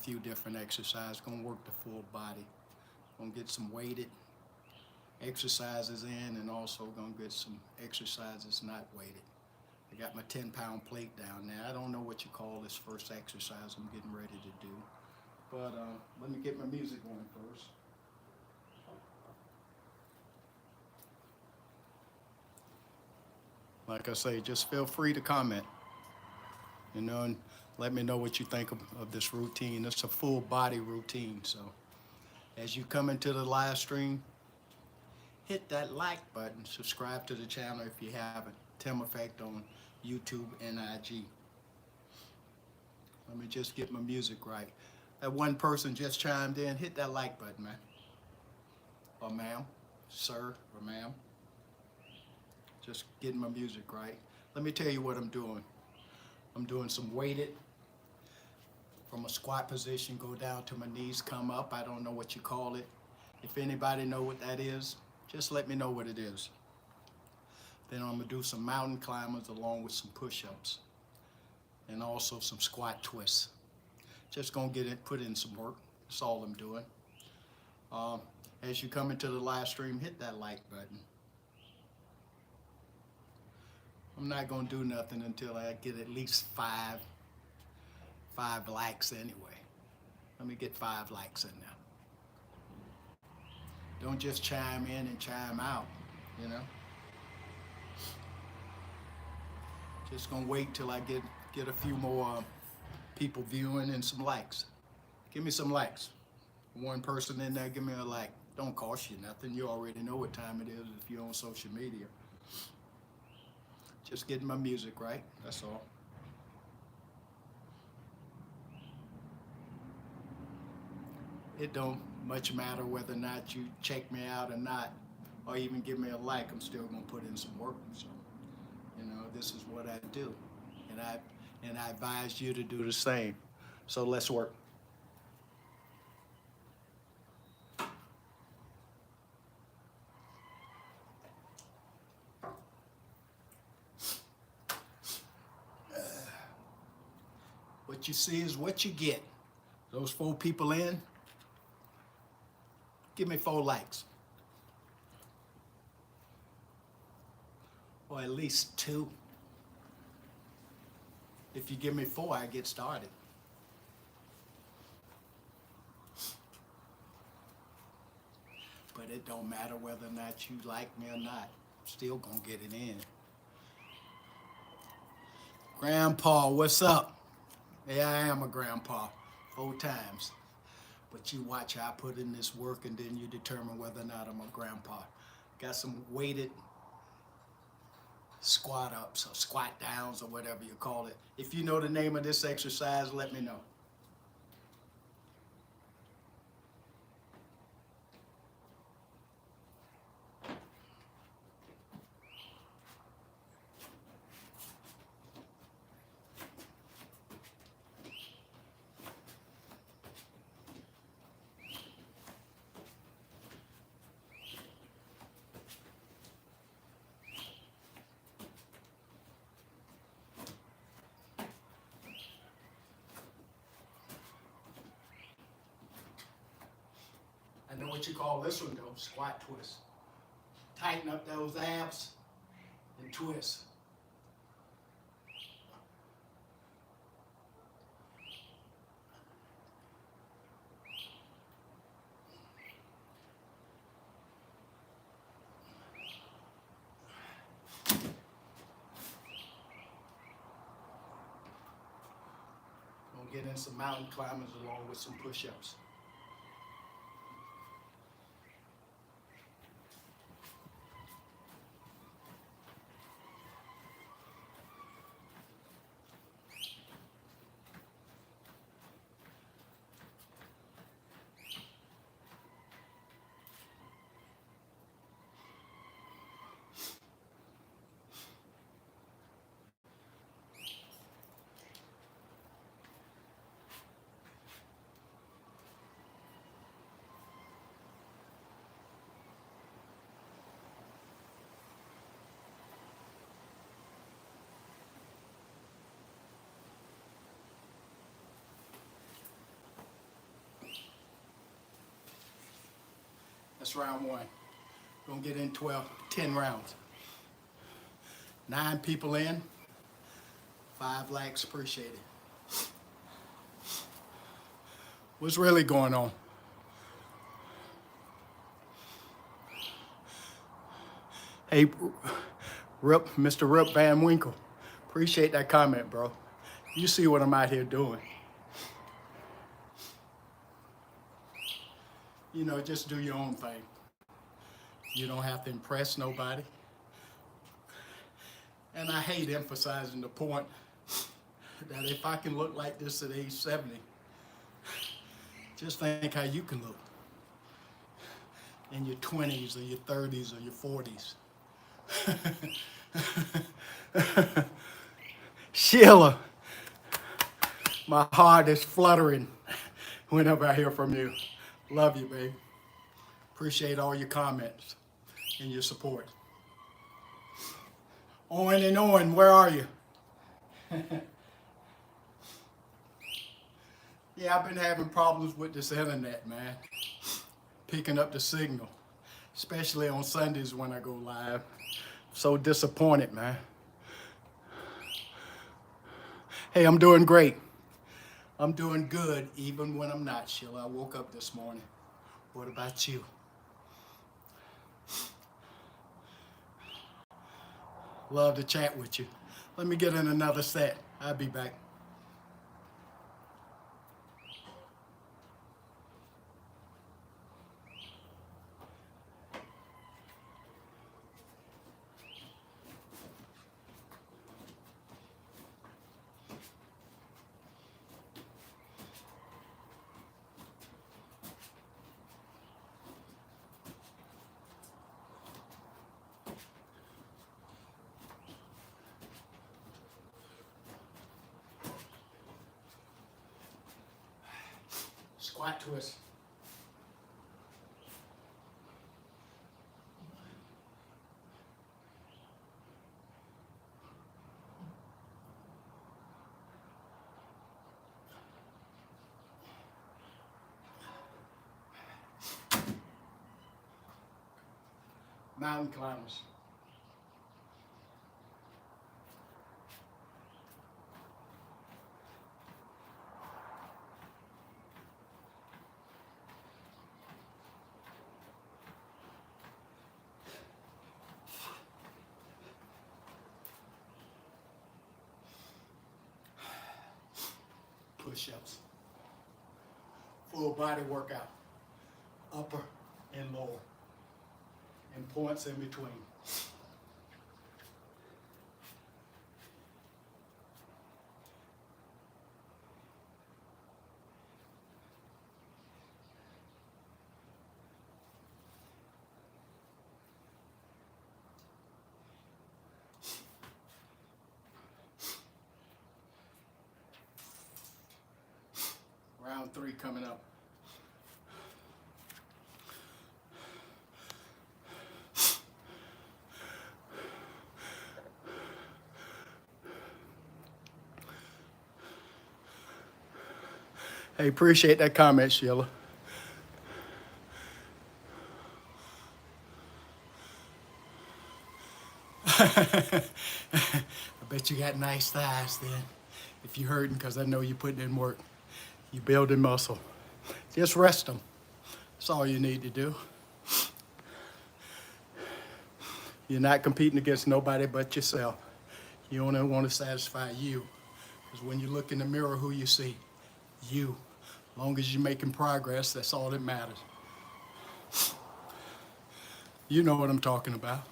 few different exercises. Gonna work the full body. Gonna get some weighted exercises in, and also gonna get some exercises not weighted. I got my 10-pound plate down there. I don't know what you call this first exercise I'm getting ready to do, but let me get my music going first. Like I say, just feel free to comment, and let me know what you think of this routine. It's a full body routine, so as you come into the live stream, hit that like button, subscribe to the channel if you haven't. Tim Effect on YouTube and IG. Let me just get my music right. That one person just chimed in, hit that like button, man. Or ma'am, sir, or ma'am. Just getting my music right. Let me tell you what I'm doing. I'm doing some weighted from a squat position, go down to my knees, come up. I don't know what you call it. If anybody know what that is, just let me know what it is. Then I'm gonna do some mountain climbers along with some push-ups and also some squat twists. Just gonna get it, put in some work. That's all I'm doing. As you come into the live stream, hit that like button. I'm not gonna do nothing until I get at least five likes anyway. Let me get 5 likes in there. Don't just chime in and chime out, you know. Just gonna wait till I get a few more people viewing and some likes. Give me some likes. One person in there, give me a like. Don't cost you nothing. You already know what time it is if you're on social media. Just getting my music right, that's all. It don't much matter whether or not you check me out or not, or even give me a like. I'm still gonna put in some work. So, this is what I do, and I advise you to do the same. So let's work. What you see is what you get. Those 4 people in, give me 4 likes. Or at least 2. If you give me 4, I get started. But it don't matter whether or not you like me or not. I'm still gonna get it in. Grandpa, what's up? Yeah, I am a grandpa 4 times. But you watch how I put in this work, and then you determine whether or not I'm a grandpa. Got some weighted squat ups or squat downs or whatever you call it. If you know the name of this exercise, let me know. I know what you call this one though, squat twist. Tighten up those abs and twist. Gonna get in some mountain climbers along with some push-ups. That's round one. Gonna get in 10 rounds. 9 people in, 5 likes appreciated. What's really going on? Hey, Mr. Rip Van Winkle, appreciate that comment, bro. You see what I'm out here doing. You know, just do your own thing. You don't have to impress nobody. And I hate emphasizing the point that if I can look like this at age 70, just think how you can look in your 20s or your 30s or your 40s. Sheila, my heart is fluttering whenever I hear from you. Love you, babe. Appreciate all your comments and your support. Owen and Owen, where are you? Yeah, I've been having problems with this internet, man. Picking up the signal, especially on Sundays when I go live. So disappointed, man. Hey, I'm doing great. I'm doing good even when I'm not, Sheila. I woke up this morning. What about you? Love to chat with you. Let me get in another set. I'll be back. Squat twist. Mountain climbers. Push-ups. Full body workout. Upper and lower. And points in between. Round 3 coming up. Hey, appreciate that comment, Sheila. I bet you got nice thighs then. If you're hurting, because I know you're putting in work. You're building muscle. Just rest them. That's all you need to do. You're not competing against nobody but yourself. You only want to satisfy you. Because when you look in the mirror, who you see? You. As long as you're making progress, that's all that matters. You know what I'm talking about.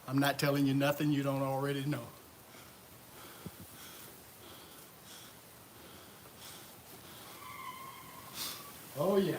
I'm not telling you nothing you don't already know. Oh, yeah.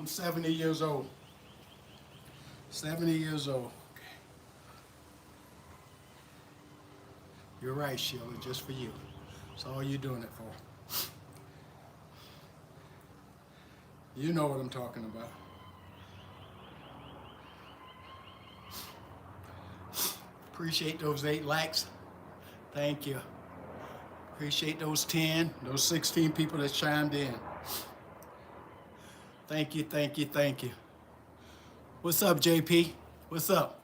I'm 70 years old. 70 years old. Okay. You're right, Sheila, just for you. That's all you're doing it for. You know what I'm talking about. Appreciate those 8 likes. Thank you. Appreciate those 10, those 16 people that chimed in. Thank you, thank you, thank you. What's up, JP? What's up?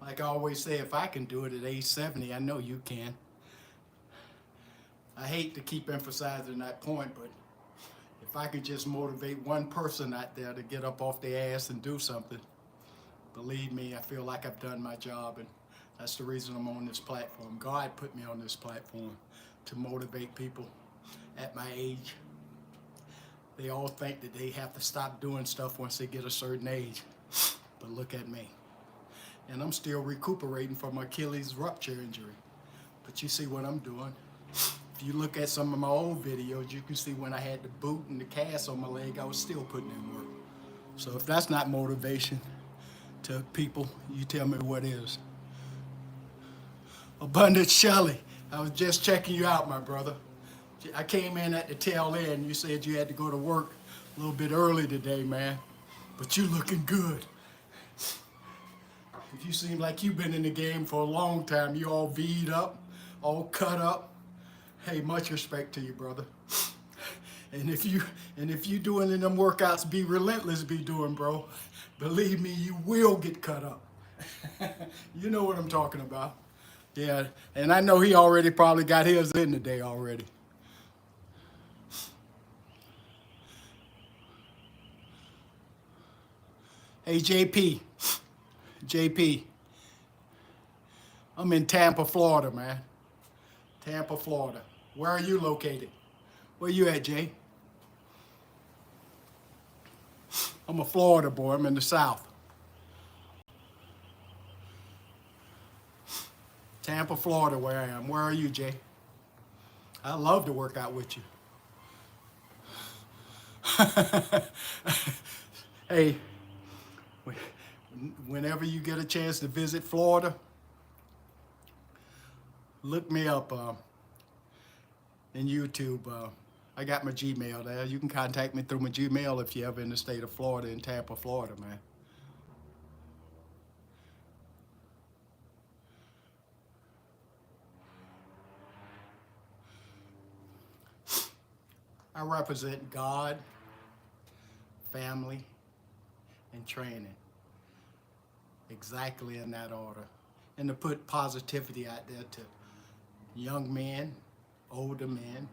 Like I always say, if I can do it at age 70, I know you can. I hate to keep emphasizing that point, but if I could just motivate one person out there to get up off their ass and do something, believe me, I feel like I've done my job, and that's the reason I'm on this platform. God put me on this platform to motivate people at my age. They all think that they have to stop doing stuff once they get a certain age, but look at me. And I'm still recuperating from Achilles rupture injury. But you see what I'm doing. If you look at some of my old videos, you can see when I had the boot and the cast on my leg, I was still putting in work. So if that's not motivation to people, you tell me what is. Abundance Shelley, I was just checking you out, my brother. I came in at the tail end. You said you had to go to work a little bit early today, man. But you looking good. You seem like you've been in the game for a long time. You all V'd up, all cut up. Hey, much respect to you, brother. And if you doing in them workouts, be relentless, be doing, bro. Believe me, you will get cut up. You know what I'm talking about. Yeah, and I know he already probably got his in today already. Hey, JP, I'm in Tampa, Florida, man. Tampa, Florida. Where are you located? Where you at, Jay? I'm a Florida boy. I'm in the South. Tampa, Florida, where I am. Where are you, Jay? I love to work out with you. Hey, whenever you get a chance to visit Florida, look me up in YouTube. I got my Gmail there. You can contact me through my Gmail if you're ever in the state of Florida, in Tampa, Florida, man. I represent God, family, and training. Exactly in that order. And to put positivity out there to young men, older men,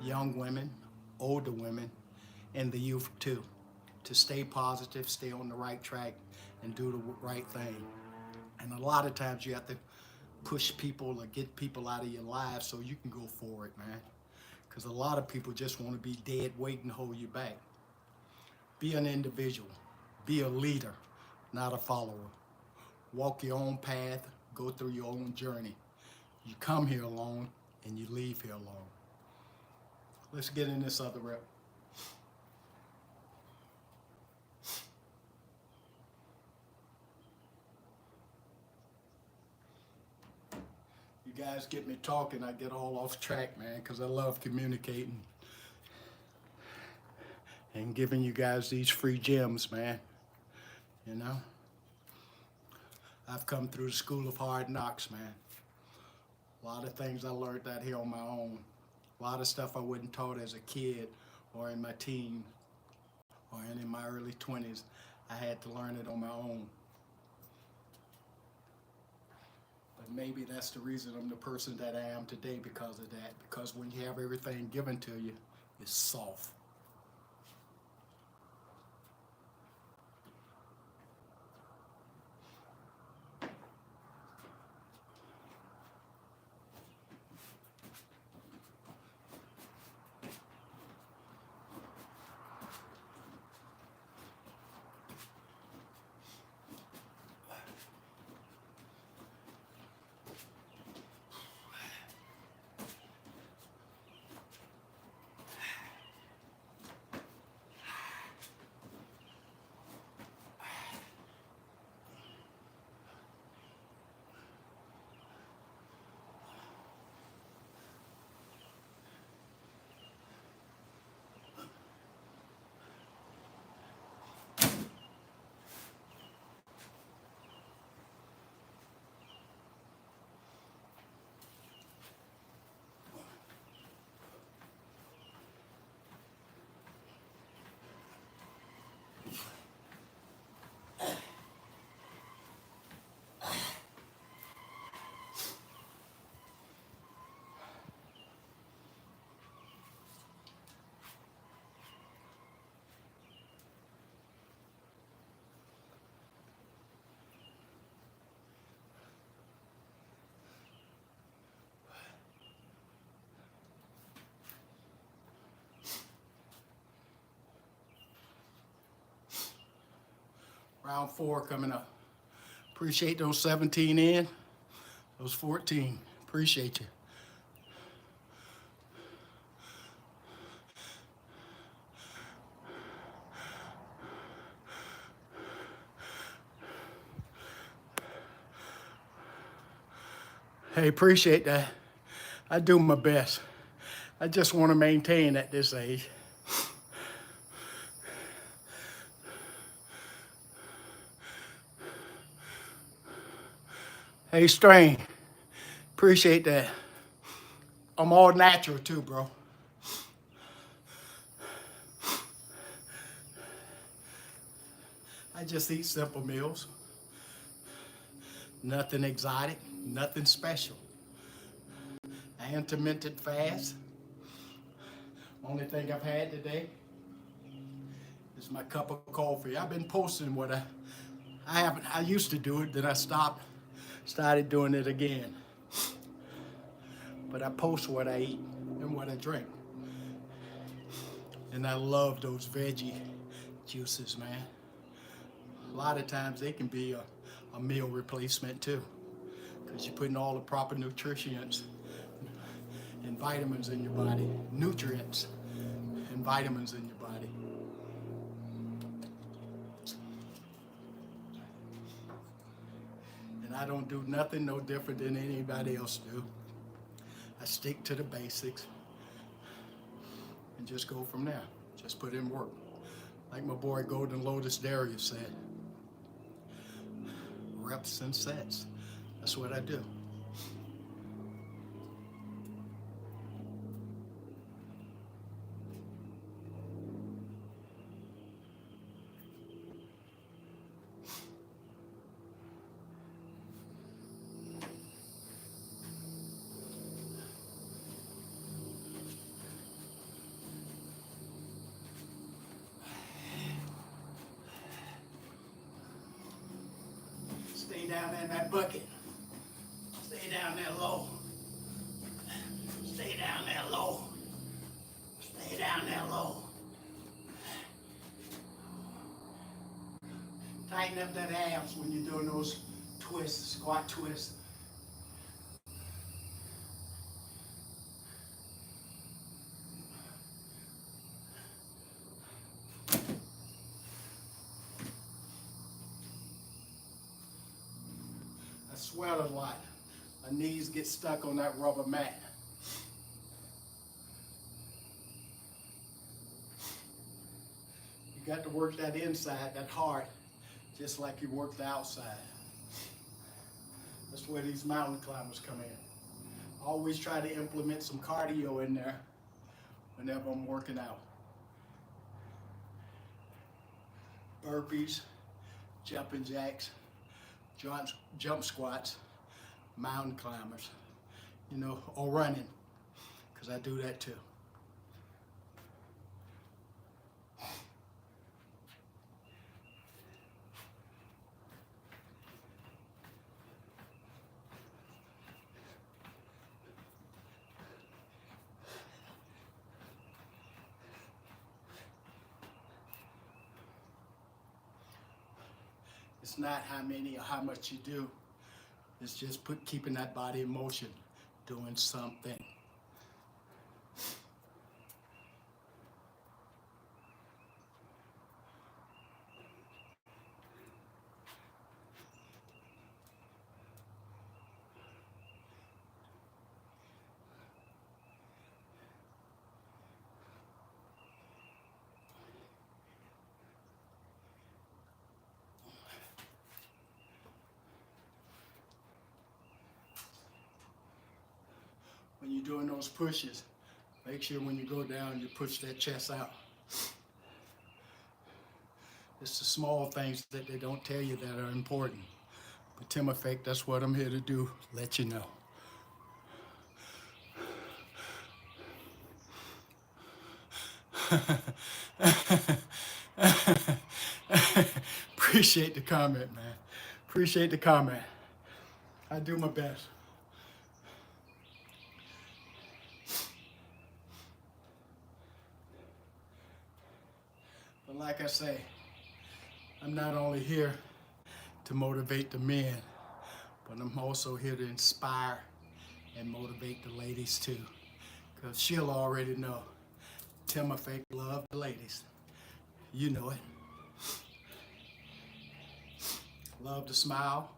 young women, older women, and the youth too. To stay positive, stay on the right track, and do the right thing. And a lot of times you have to push people or get people out of your life so you can go forward, man. Because a lot of people just want to be dead waiting to hold you back. Be an individual. Be a leader, not a follower. Walk your own path. Go through your own journey. You come here alone and you leave here alone. Let's get in this other rep. You guys get me talking, I get all off track, man, because I love communicating and giving you guys these free gems, man. You know? I've come through the school of hard knocks, man. A lot of things I learned out here on my own. A lot of stuff I wasn't taught as a kid or in my teens or in my early 20s. I had to learn it on my own. But maybe that's the reason I'm the person that I am today because of that. Because when you have everything given to you, it's soft. Round 4 coming up. Appreciate those 17 in, those 14. Appreciate you. Hey, appreciate that. I do my best. I just want to maintain at this age. Hey, Strain, appreciate that. I'm all natural too, bro. I just eat simple meals. Nothing exotic, nothing special. I intermittent fast. Only thing I've had today is my cup of coffee. I've been posting what I haven't. I used to do it, then I stopped. Started doing it again. But I post what I eat and what I drink. And I love those veggie juices, man. A lot of times they can be a meal replacement too, because you're putting all the proper nutrients and vitamins in your body, nutrients and vitamins in your body. And I don't do nothing no different than anybody else do. I stick to the basics and just go from there. Just put in work. Like my boy Golden Lotus Darius said, reps and sets. That's what I do. Stay down in that bucket. Stay down there low. Stay down there low. Stay down there low. Tighten up that abs when you're doing those twists, squat twists. I sweat a lot. My knees get stuck on that rubber mat. You got to work that inside, that heart, just like you work the outside. That's where these mountain climbers come in. I always try to implement some cardio in there whenever I'm working out. Burpees, jumping jacks, jump squats, mountain climbers, or running, because I do that too. It's not how many or how much you do. It's just keeping that body in motion, doing something. When you're doing those pushes, make sure when you go down, you push that chest out. It's the small things that they don't tell you that are important. But Tim Effect, that's what I'm here to do, let you know. Appreciate the comment, man. Appreciate the comment. I do my best. But like I say, I I'm not only here to motivate the men, but I'm also here to inspire and motivate the ladies too. Because she'll already know. Timothy love the ladies. You know it. Love to smile.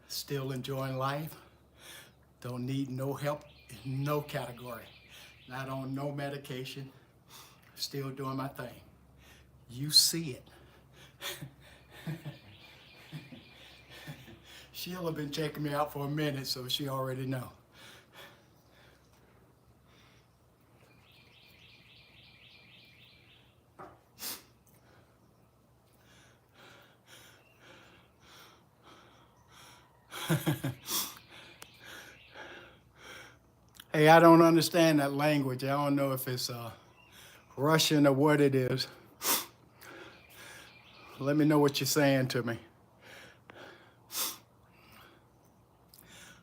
Still enjoying life. Don't need no help in no category. Not on no medication. Still doing my thing. You see it. She'll have been checking me out for a minute, so she already know. Hey, I don't understand that language. I don't know if it's Russian or what it is. Let me know what you're saying to me.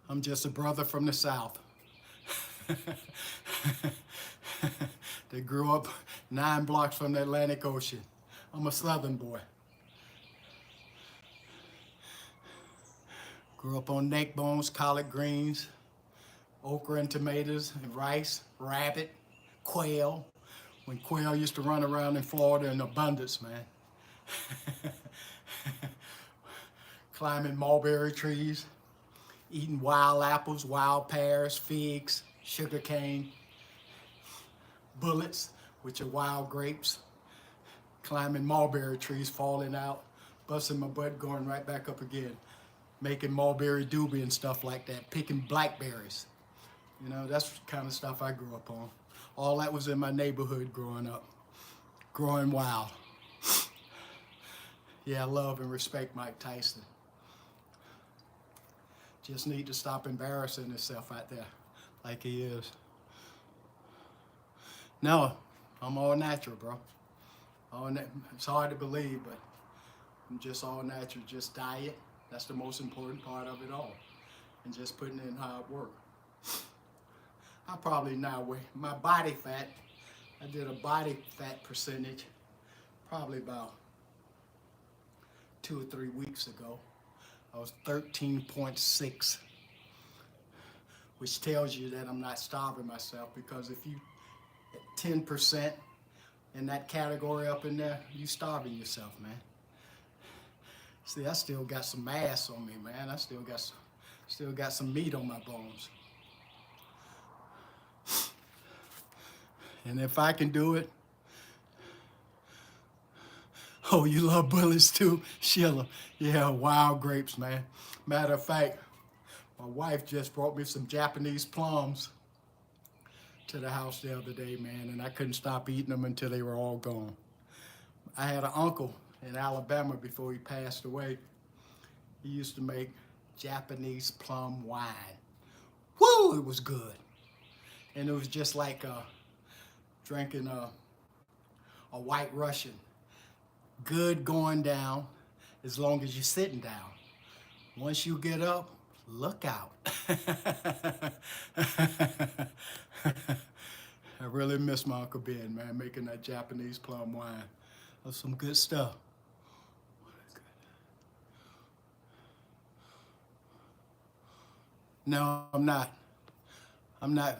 I'm just a brother from the South that grew up 9 blocks from the Atlantic Ocean. I'm a Southern boy. Grew up on neck bones, collard greens, okra and tomatoes, and rice, rabbit, quail. When quail used to run around in Florida in abundance, man. Climbing mulberry trees, eating wild apples, wild pears, figs, sugar cane, bullets, which are wild grapes, climbing mulberry trees, falling out, busting my butt, going right back up again, making mulberry doobie and stuff like that, picking blackberries. You know, that's the kind of stuff I grew up on. All that was in my neighborhood growing up, growing wild. Yeah, I love and respect Mike Tyson. Just need to stop embarrassing himself out there like he is. No, I'm all natural, bro. It's hard to believe, but I'm just all natural. Just diet. That's the most important part of it all. And just putting in hard work. I probably now weigh my body fat. I did a body fat percentage probably about 2 or 3 weeks ago. I was 13.6, which tells you that I'm not starving myself, because if you at 10% in that category up in there, you starving yourself, man. See, I still got some mass on me, man. I still got some meat on my bones. And if I can do it, oh, you love bullets too, Sheila. Yeah, wild grapes, man. Matter of fact, my wife just brought me some Japanese plums to the house the other day, man, and I couldn't stop eating them until they were all gone. I had an uncle in Alabama before he passed away. He used to make Japanese plum wine. Woo, it was good. And it was just like drinking a White Russian. Good going down as long as you're sitting down. Once you get up, look out. I really miss my Uncle Ben, man, making that Japanese plum wine. That's some good stuff. No, I'm not. I'm not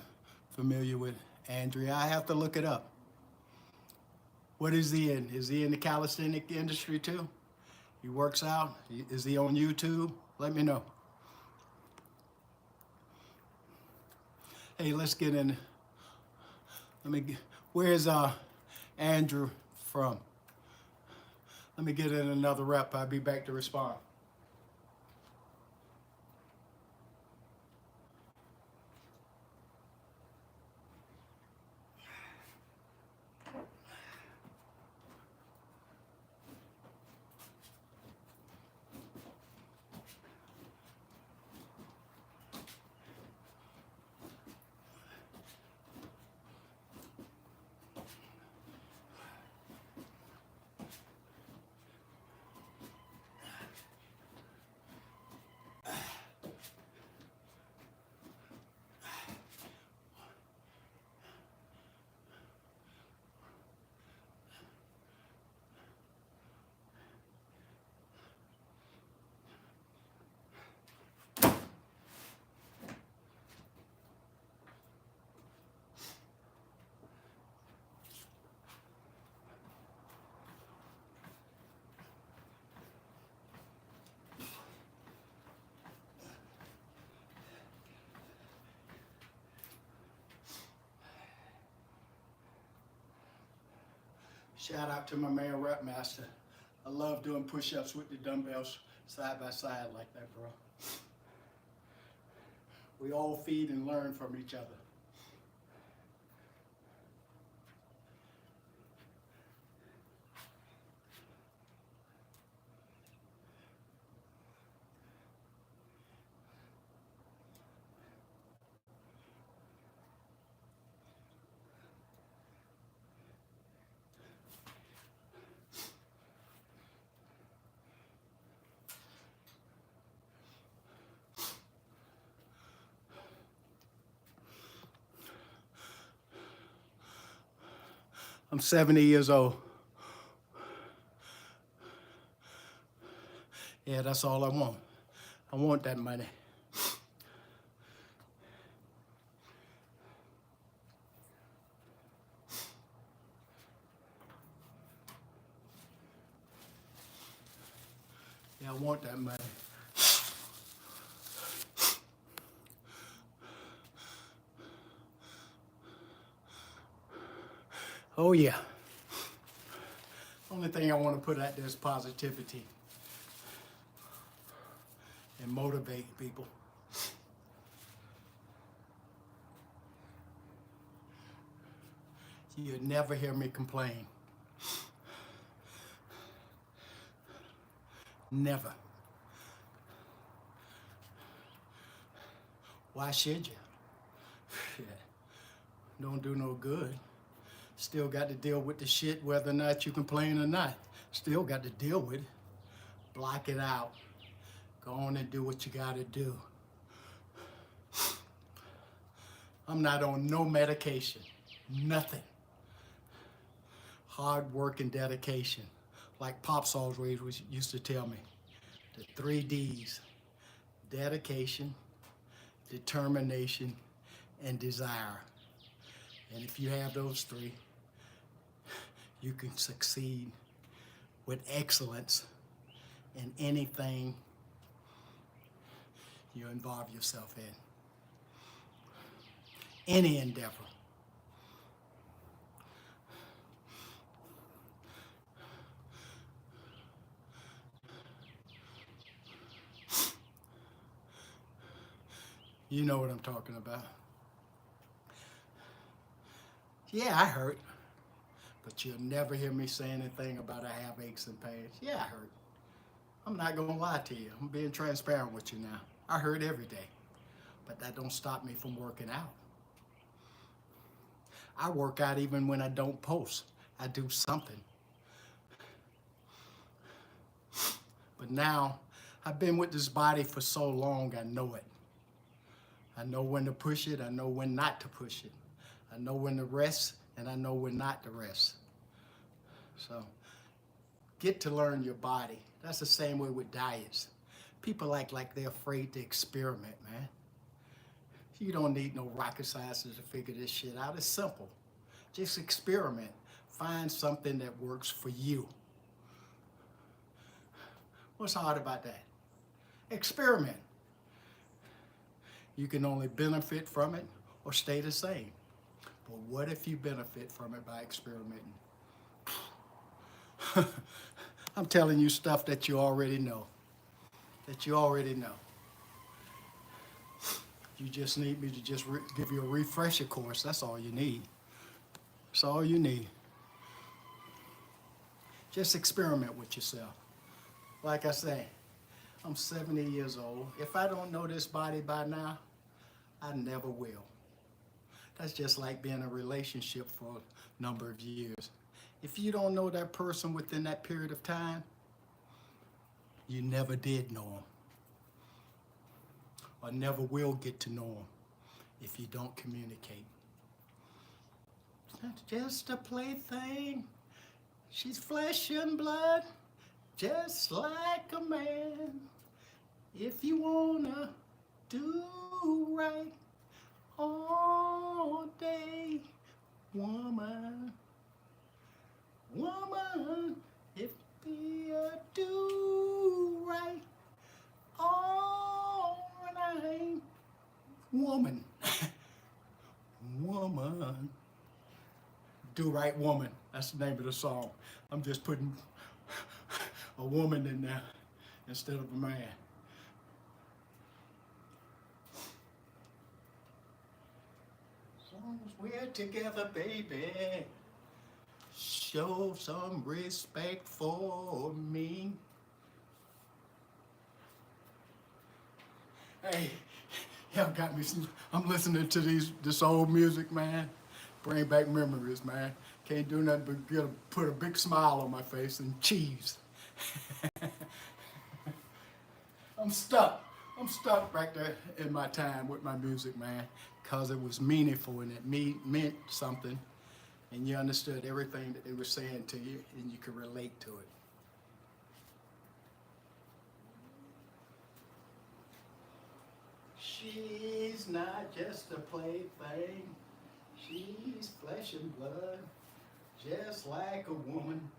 familiar with Andrea. I have to look it up. What is he in? Is he in the calisthenic industry too? He works out? Is he on YouTube? Let me know. Hey, let's get in. Where's Andrew from? Let me get in another rep. I'll be back to respond. Shout out to my man Rap Master. I love doing push-ups with the dumbbells side by side like that, bro. We all feed and learn from each other. I'm 70 years old. Yeah, that's all I want. I want that money. Yeah, I want that money. Oh yeah. Only thing I want to put out there is positivity and motivate people. You'll never hear me complain. Never. Why should you? Don't do no good. Still got to deal with the shit whether or not you complain or not. Still got to deal with it. Block it out. Go on and do what you got to do. I'm not on no medication. Nothing. Hard work and dedication. Like Pops always used to tell me. The 3 Ds. Dedication, determination, and desire. And if you have those 3, you can succeed with excellence in anything you involve yourself in. Any endeavor. You know what I'm talking about. Yeah, I hurt. But you'll never hear me say anything about I have aches and pains. Yeah, I hurt. I'm not gonna lie to you. I'm being transparent with you now. I hurt every day. But that don't stop me from working out. I work out even when I don't post. I do something. But now, I've been with this body for so long, I know it. I know when to push it, I know when not to push it. I know when to rest, and I know when not to rest. So, get to learn your body. That's the same way with diets. People act like they're afraid to experiment, man. You don't need no rocket sciences to figure this shit out. It's simple. Just experiment. Find something that works for you. What's hard about that? Experiment. You can only benefit from it or stay the same. But what if you benefit from it by experimenting? I'm telling you stuff that you already know. That you already know. You just need me to just give you a refresher course. That's all you need. That's all you need. Just experiment with yourself. Like I say, I'm 70 years old. If I don't know this body by now, I never will. That's just like being in a relationship for a number of years. If you don't know that person within that period of time, you never did know them. Or never will get to know them if you don't communicate. It's just a plaything. She's flesh and blood, just like a man. If you wanna do right all day, woman, woman, if you do right all night, woman, woman, Do Right Woman. That's the name of the song. I'm just putting a woman in there instead of a man. As long as we're together, baby, show some respect for me. Hey, y'all got me. I'm listening to this old music, man. Bring back memories, man. Can't do nothing but put a big smile on my face and cheese. I'm stuck. I'm stuck back there in my time with my music, man, because it was meaningful and it meant something, and you understood everything that they were saying to you, and you could relate to it. She's not just a plaything. She's flesh and blood, just like a woman.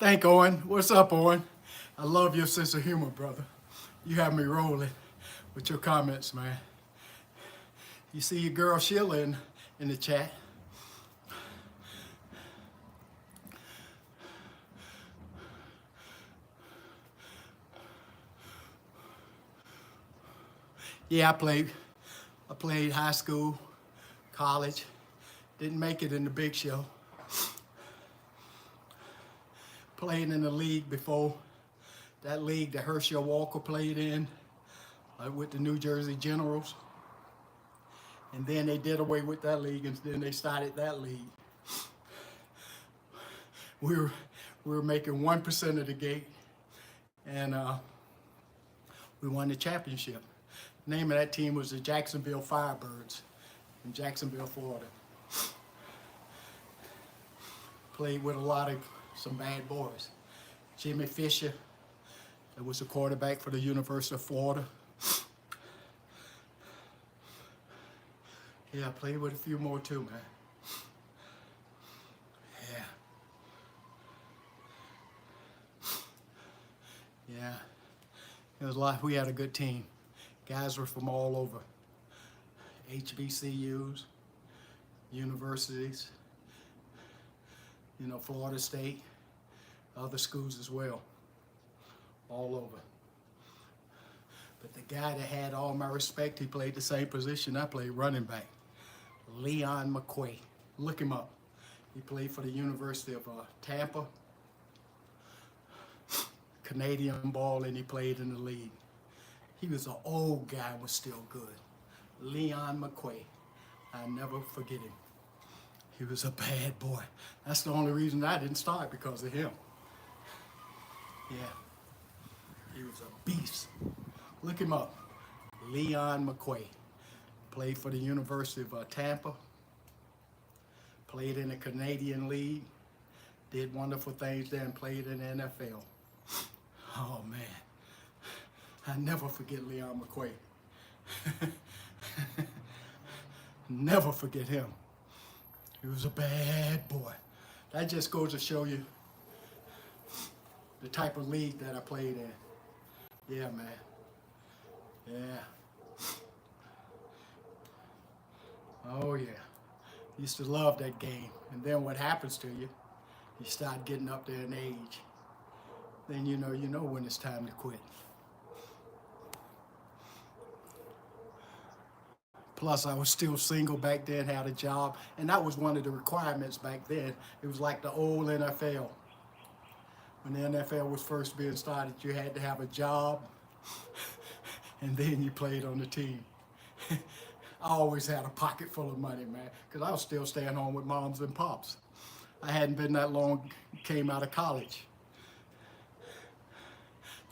Thank Owen. What's up, Owen? I love your sense of humor, brother. You have me rolling with your comments, man. You see your girl Sheila in the chat. Yeah, I played high school, college. Didn't make it in the big show. Played in the league before. That league that Herschel Walker played in with the New Jersey Generals. And then they did away with that league, and then they started that league. We were making 1% of the gate, and we won the championship. The name of that team was the Jacksonville Firebirds in Jacksonville, Florida. Played with some bad boys. Jimmy Fisher, that was the quarterback for the University of Florida. Yeah, I played with a few more too, man. Yeah. Yeah. It was like we had a good team. Guys were from all over. HBCUs, universities, Florida State, other schools as well, all over. But the guy that had all my respect, he played the same position I played, running back, Leon McQuay. Look him up. He played for the University of Tampa, Canadian ball, and he played in the league. He was an old guy, was still good. Leon McQuay. I never forget him. He was a bad boy. That's the only reason I didn't start, because of him. Yeah. He was a beast. Look him up. Leon McQuay. Played for the University of Tampa. Played in the Canadian League. Did wonderful things there and played in the NFL. Oh, man. I never forget Leon McQuay. Never forget him. He was a bad boy. That just goes to show you the type of league that I played in. Yeah, man. Yeah. Oh, yeah. Used to love that game. And then what happens to you, you start getting up there in age. Then you know when it's time to quit. Plus, I was still single back then, had a job, and that was one of the requirements back then. It was like the old NFL. When the NFL was first being started, you had to have a job, and then you played on the team. I always had a pocket full of money, man, because I was still staying home with moms and pops. I hadn't been that long, came out of college.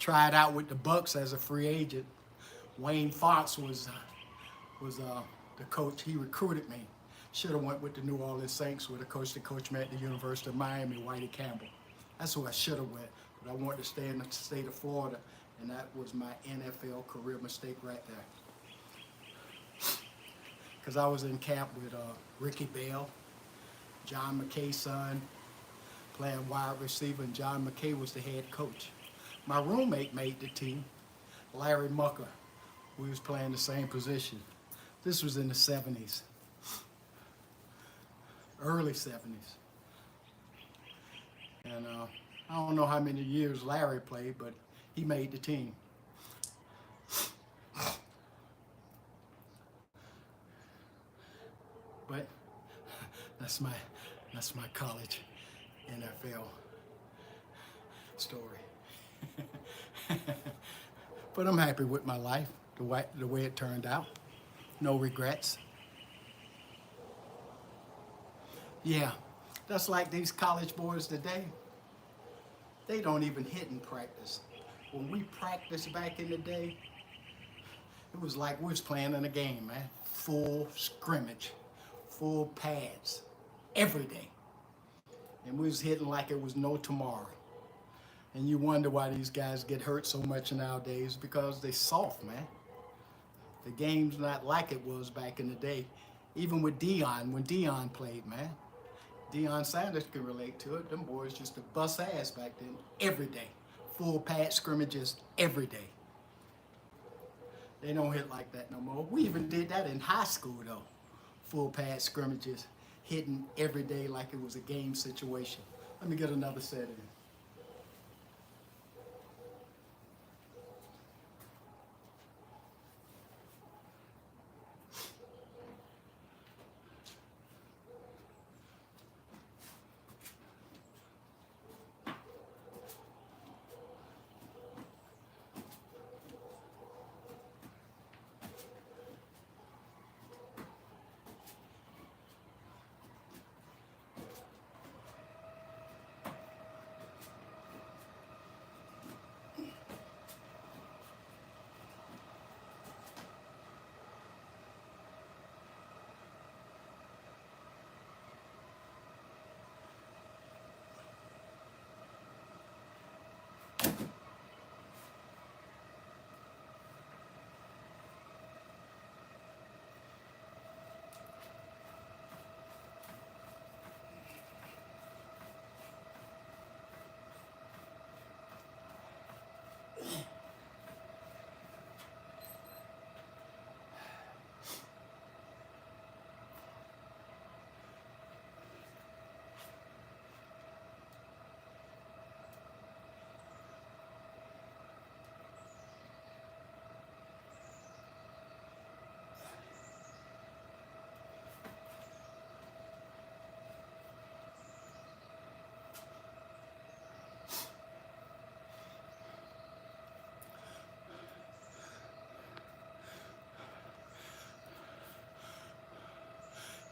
Tried out with the Bucks as a free agent. Wayne Fox was the coach. He recruited me. Should have went with the New Orleans Saints with a coach that coached me at the University of Miami, Whitey Campbell. That's who I should have went, but I wanted to stay in the state of Florida, and that was my NFL career mistake right there. Because I was in camp with Ricky Bell, John McKay's son, playing wide receiver, and John McKay was the head coach. My roommate made the team, Larry Mucker. We was playing the same position. This was in the 70s, early 70s. And I don't know how many years Larry played, but he made the team. But that's my college NFL story. But I'm happy with my life, the way it turned out. No regrets. Yeah, that's like these college boys today. They don't even hit in practice. When we practiced back in the day, it was like we was playing in a game, man. Full scrimmage, full pads, every day. And we was hitting like it was no tomorrow. And you wonder why these guys get hurt so much nowadays, because they soft, man. The game's not like it was back in the day. Even with Deion, when Deion played, man. Deion Sanders can relate to it. Them boys used to bust ass back then, every day. Full pad scrimmages every day. They don't hit like that no more. We even did that in high school, though. Full pad scrimmages, hitting every day like it was a game situation. Let me get another set in.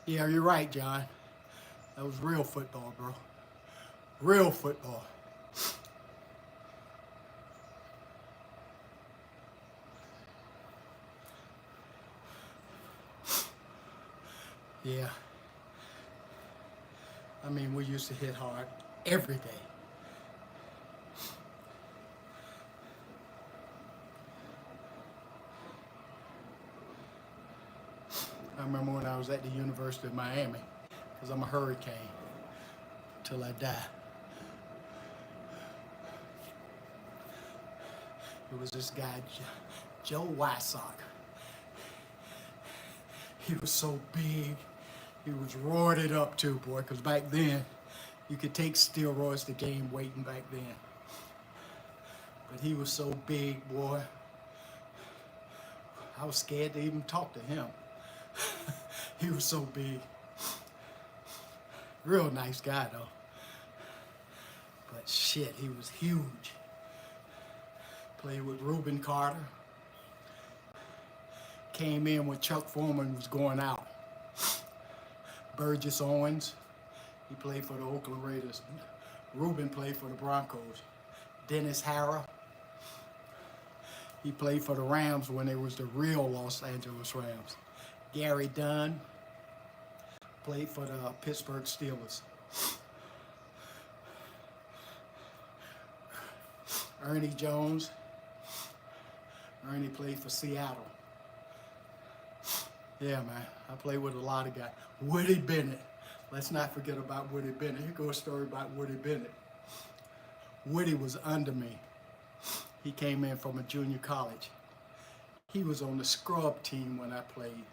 Yeah, you're right, John. That was real football, bro. Real football. Yeah. I mean, we used to hit hard every day. I remember when I was at the University of Miami, because I'm a Hurricane till I die. It was this guy, Joe Wysock. He was so big. He was roided up too, boy, because back then, you could take steroids to gain weight back then. But he was so big, boy. I was scared to even talk to him. He was so big. Real nice guy, though. But shit, he was huge. Played with Reuben Carter. Came in when Chuck Foreman was going out. Burgess Owens, he played for the Oakland Raiders. Reuben played for the Broncos. Dennis Harrah, he played for the Rams when they was the real Los Angeles Rams. Gary Dunn played for the Pittsburgh Steelers. Ernie Jones, Ernie played for Seattle. Yeah, man, I played with a lot of guys. Woody Bennett, let's not forget about Woody Bennett. Here goes a story about Woody Bennett. Woody was under me. He came in from a junior college. He was on the scrub team when I played.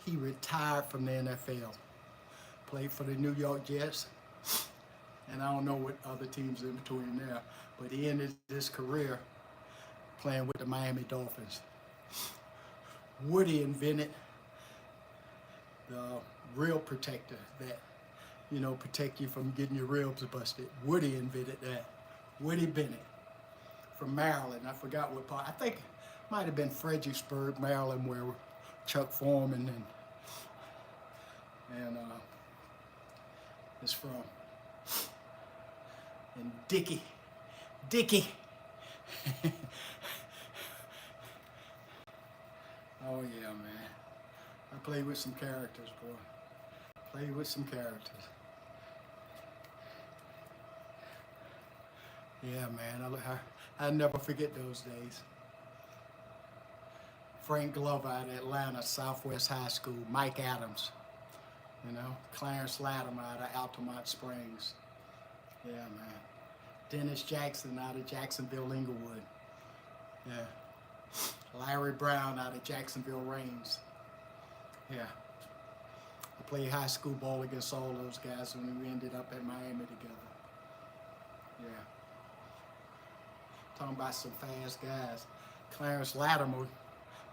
He retired from the NFL. Played for the New York Jets. And I don't know what other teams in between there, but he ended his career playing with the Miami Dolphins. Woody invented the real protector that, you know, protect you from getting your ribs busted. Woody invented that. Woody Bennett from Maryland. I forgot what part. I think it might have been Fredericksburg, Maryland, where Chuck Foreman and is from. And Dickie. Oh yeah, man. I played with some characters, boy. Played with some characters. Yeah, man. I never forget those days. Frank Glover out of Atlanta, Southwest High School. Mike Adams, you know. Clarence Latimer out of Altamont Springs. Yeah, man. Dennis Jackson out of Jacksonville, Inglewood. Yeah. Larry Brown out of Jacksonville, Rains. Yeah. I played high school ball against all those guys when we ended up at Miami together. Yeah. Talking about some fast guys. Clarence Latimer,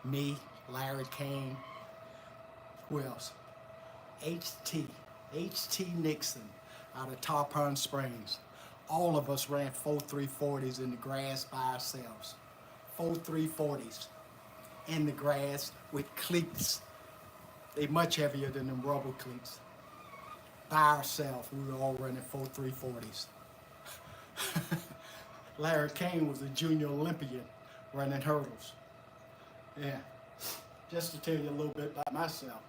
me, Larry Kane. Who else? H.T. Nixon out of Tarpon Springs. All of us ran 4.340s in the grass by ourselves. 4.340s in the grass with cleats. They much heavier than them rubber cleats. By ourselves, we were all running 4.340s. Larry Kane was a junior Olympian running hurdles. Yeah, just to tell you a little bit about myself.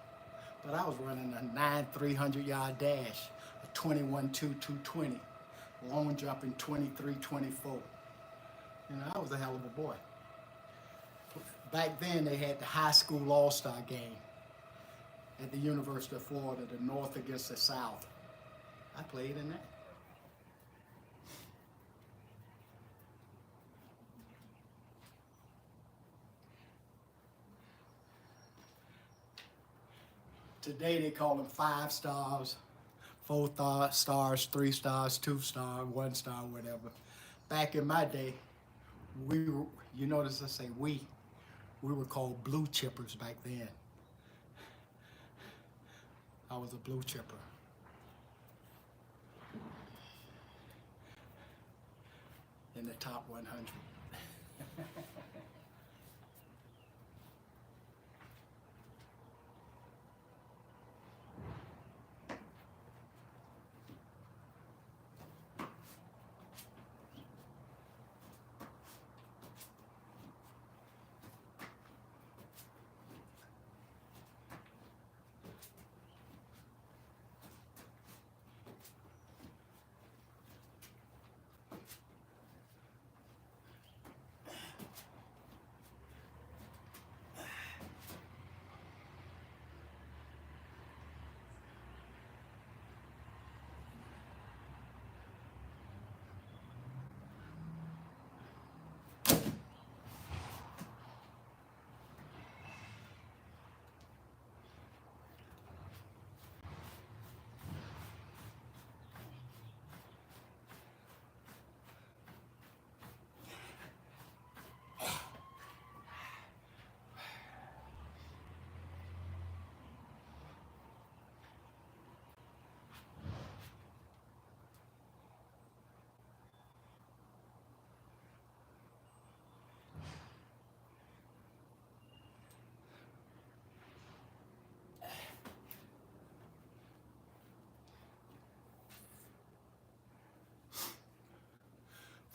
But I was running a 9 300-yard dash, a 21.2 220, long jumping 23.24. You know, I was a hell of a boy. Back then, they had the high school all-star game at the University of Florida, the North against the South. I played in that. Today they call them 5 stars, 4 stars, 3 stars, 2 star, 1 star, whatever. Back in my day, we were, you notice I say we were called blue chippers back then. I was a blue chipper. In the top 100.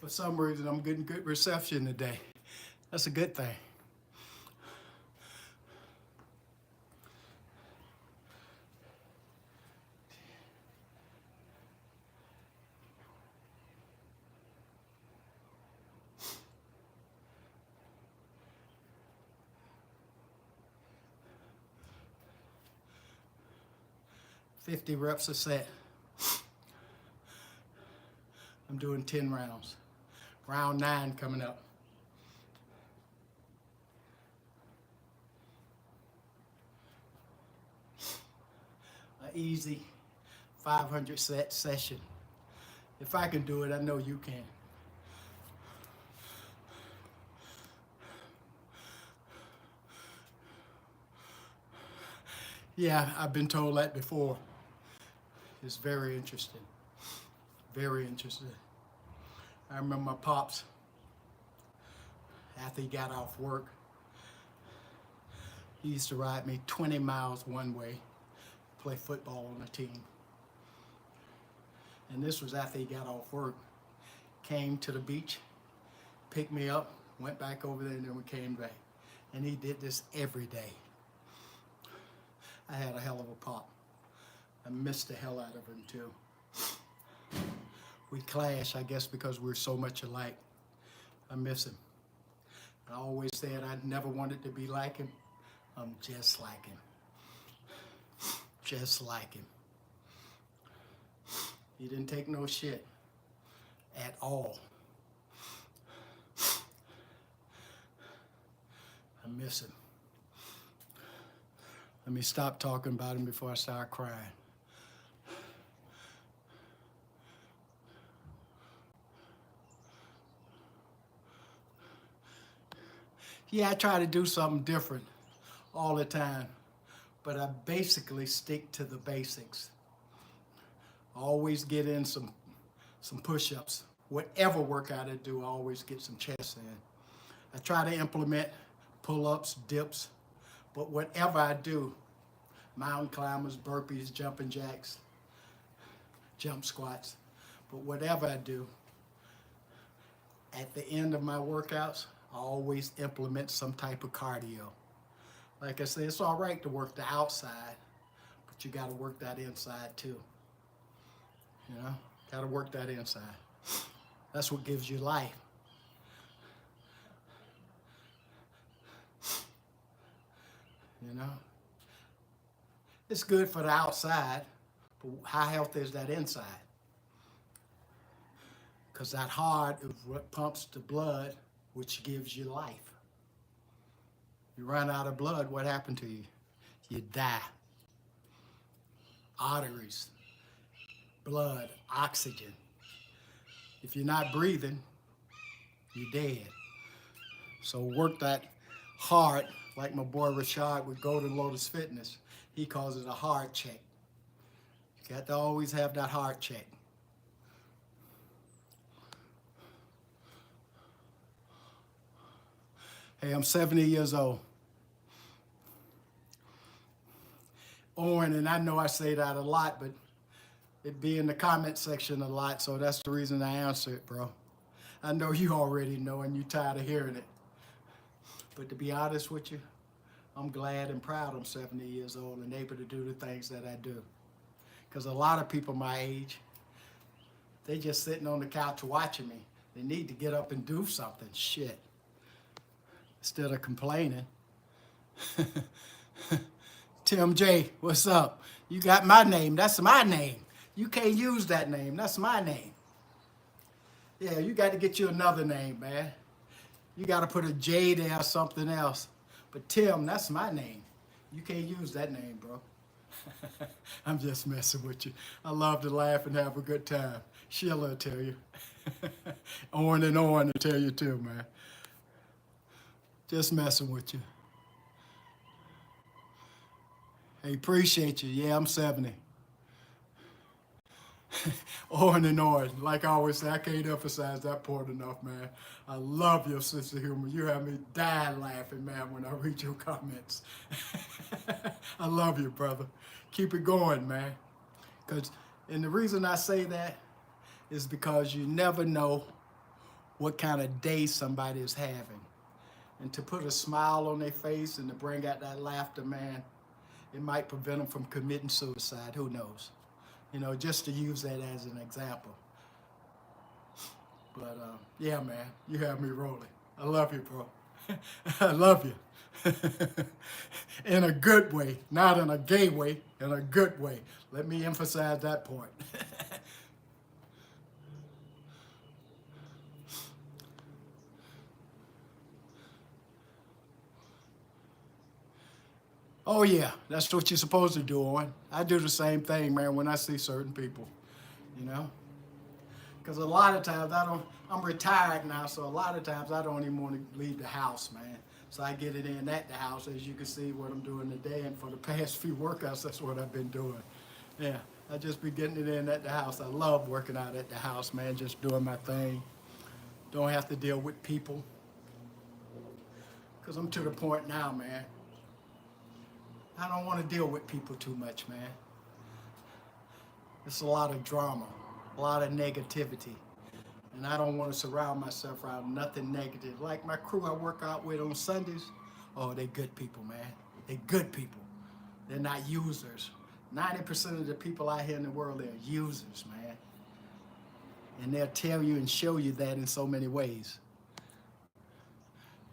For some reason, I'm getting good reception today. That's a good thing. "50 reps a set." I'm doing 10 rounds. Round 9 coming up. An easy 500 set session. If I can do it, I know you can. Yeah, I've been told that before. It's very interesting. Very interesting. I remember my pops, after he got off work, he used to ride me 20 miles one way, play football on a team. And this was after he got off work. Came to the beach, picked me up, went back over there, and then we came back. And he did this every day. I had a hell of a pop. I missed the hell out of him too. We clash, I guess, because we're so much alike. I miss him. I always said I never wanted to be like him. I'm just like him. Just like him. He didn't take no shit at all. I miss him. Let me stop talking about him before I start crying. Yeah, I try to do something different all the time, but I basically stick to the basics. I always get in some push-ups. Whatever workout I do, I always get some chest in. I try to implement pull-ups, dips, but whatever I do, mountain climbers, burpees, jumping jacks, jump squats, but whatever I do, at the end of my workouts, I always implement some type of cardio. Like I said, it's all right to work the outside, but you got to work that inside too. You know, got to work that inside. That's what gives you life. You know, it's good for the outside, but how healthy is that inside? Because that heart is what pumps the blood, which gives you life. You run out of blood, what happened to you? You die. Arteries, blood, oxygen. If you're not breathing, you're dead. So work that heart, like my boy Rashad with Golden Lotus Fitness. He calls it a heart check. You got to always have that heart check. Hey, I'm 70 years old. Owen, and I know I say that a lot, but it be in the comment section a lot, so that's the reason I answer it, bro. I know you already know and you're tired of hearing it. But to be honest with you, I'm glad and proud I'm 70 years old and able to do the things that I do. Because a lot of people my age, they just sitting on the couch watching me. They need to get up and do something, shit. Instead of complaining. Tim J, what's up? You got my name, that's my name. You can't use that name, that's my name. Yeah, you got to get you another name, man. You got to put a J there or something else. But Tim, that's my name. You can't use that name, bro. I'm just messing with you. I love to laugh and have a good time. Sheila will tell you. Owen and Owen will tell you too, man. Just messing with you. Hey, appreciate you. Yeah, I'm 70. Owen and Owen, like I always say, I can't emphasize that point enough, man. I love your sense of humor. You have me dying laughing, man, when I read your comments. I love you, brother. Keep it going, man. And the reason I say that is because you never know what kind of day somebody is having. And to put a smile on their face and to bring out that laughter, man, it might prevent them from committing suicide. Who knows? You know, just to use that as an example. But yeah, man, you have me rolling. I love you, bro. I love you. In a good way, not in a gay way, in a good way. Let me emphasize that point. Oh yeah, that's what you're supposed to do, Owen. I do the same thing, man, when I see certain people, you know? Because a lot of times I'm retired now, so a lot of times I don't even want to leave the house, man. So I get it in at the house, as you can see what I'm doing today, and for the past few workouts, that's what I've been doing. Yeah, I just be getting it in at the house. I love working out at the house, man, just doing my thing. Don't have to deal with people. Because I'm to the point now, man. I don't want to deal with people too much, man. It's a lot of drama, a lot of negativity. And I don't want to surround myself around nothing negative. Like my crew I work out with on Sundays, oh, they good people, man. They good people. They're not users. 90% of the people out here in the world, they're users, man. And they'll tell you and show you that in so many ways.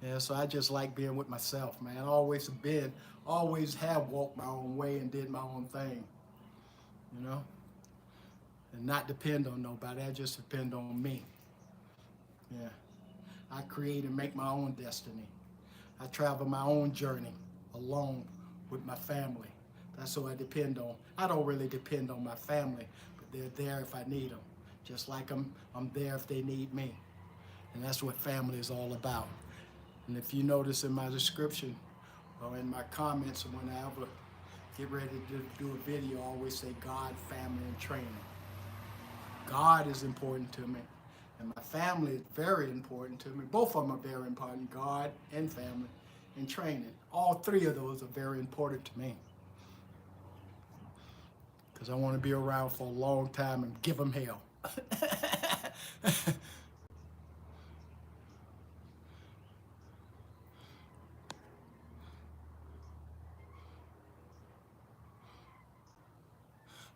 Yeah, so I just like being with myself, man. Always have walked my own way and did my own thing, you know? And not depend on nobody, I just depend on me. Yeah, I create and make my own destiny. I travel my own journey alone with my family. That's who I depend on. I don't really depend on my family, but they're there if I need them. Just like I'm there if they need me. And that's what family is all about. And if you notice in my description or in my comments when I ever get ready to do a video, I always say God, family, and training. God is important to me, and my family is very important to me. Both of them are very important, God and family, and training. All three of those are very important to me because I want to be around for a long time and give them hell.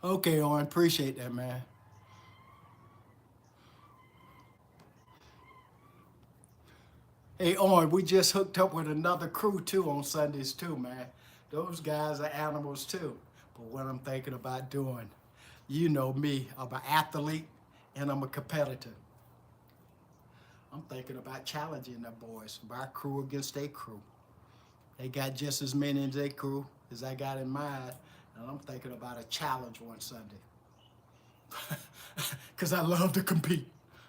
Okay, Owen, appreciate that, man. Hey, Owen, we just hooked up with another crew too on Sundays too, man. Those guys are animals too. But what I'm thinking about doing, you know me, I'm an athlete and I'm a competitor. I'm thinking about challenging the boys, my crew against their crew. They got just as many in their crew as I got in mine, and I'm thinking about a challenge one Sunday. Because I love to compete.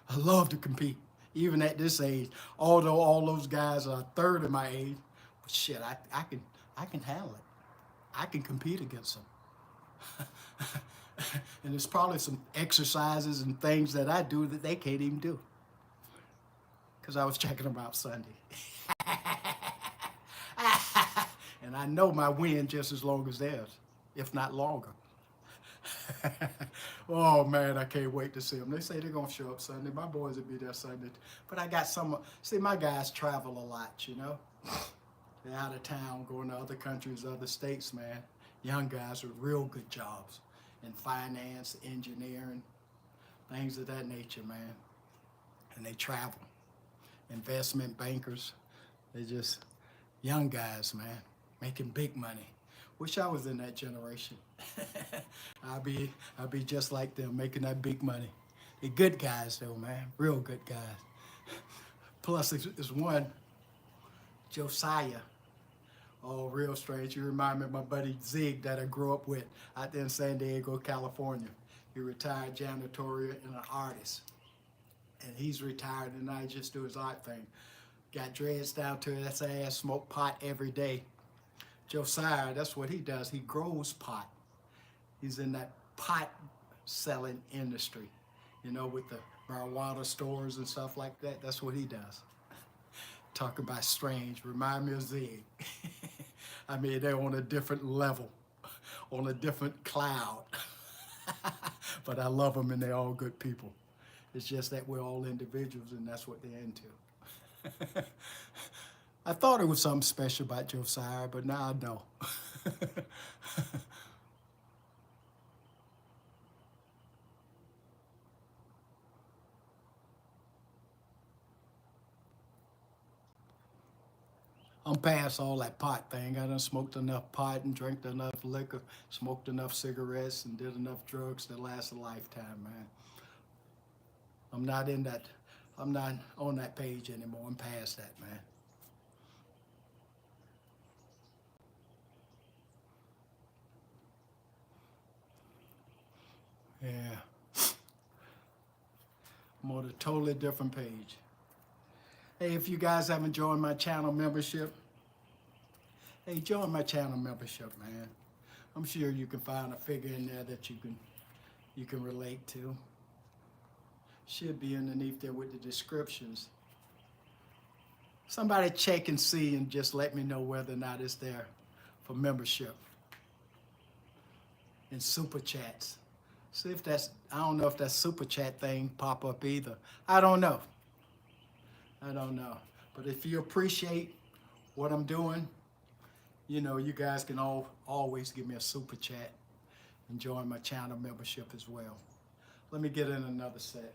I love to compete. Even at this age, although all those guys are a third of my age, but shit, I can handle it. I can compete against them. And there's probably some exercises and things that I do that they can't even do. Because I was checking them out Sunday. And I know my win just as long as theirs, if not longer. Oh man, I can't wait to see them. They say they're gonna show up Sunday. My boys will be there Sunday. But I got some, see, my guys travel a lot, you know? They're out of town, going to other countries, other states, man. Young guys with real good jobs in finance, engineering, things of that nature, man. And they travel. Investment bankers, they're just young guys, man, making big money. Wish I was in that generation. I'd be just like them, making that big money. They're good guys though, man, real good guys. Plus, there's one, Josiah. Oh, real strange. You remind me of my buddy Zig that I grew up with out there in San Diego, California. He retired janitorial and an artist. And he's retired and I just do his art thing. Got dreads down to his ass, smoke pot every day. Josiah, that's what he does. He grows pot. He's in that pot selling industry, you know, with the marijuana stores and stuff like that. That's what he does. Talk about strange. Remind me of Zig. I mean, they're on a different level, on a different cloud. But I love them and they're all good people. It's just that we're all individuals and that's what they're into. I thought it was something special about Josiah, but now I know. I'm past all that pot thing. I done smoked enough pot and drank enough liquor, smoked enough cigarettes, and did enough drugs to last a lifetime, man. I'm not in that, I'm not on that page anymore. I'm past that, man. Yeah, I'm on a totally different page. Hey, if you guys haven't joined my channel membership, hey, join my channel membership, man. I'm sure you can find a figure in there that you can relate to. Should be underneath there with the descriptions. Somebody check and see and just let me know whether or not it's there for membership and super chats. See if that's, I don't know if that super chat thing pop up either. I don't know. I don't know. But if you appreciate what I'm doing, you know, you guys can always give me a super chat and join my channel membership as well. Let me get in another set.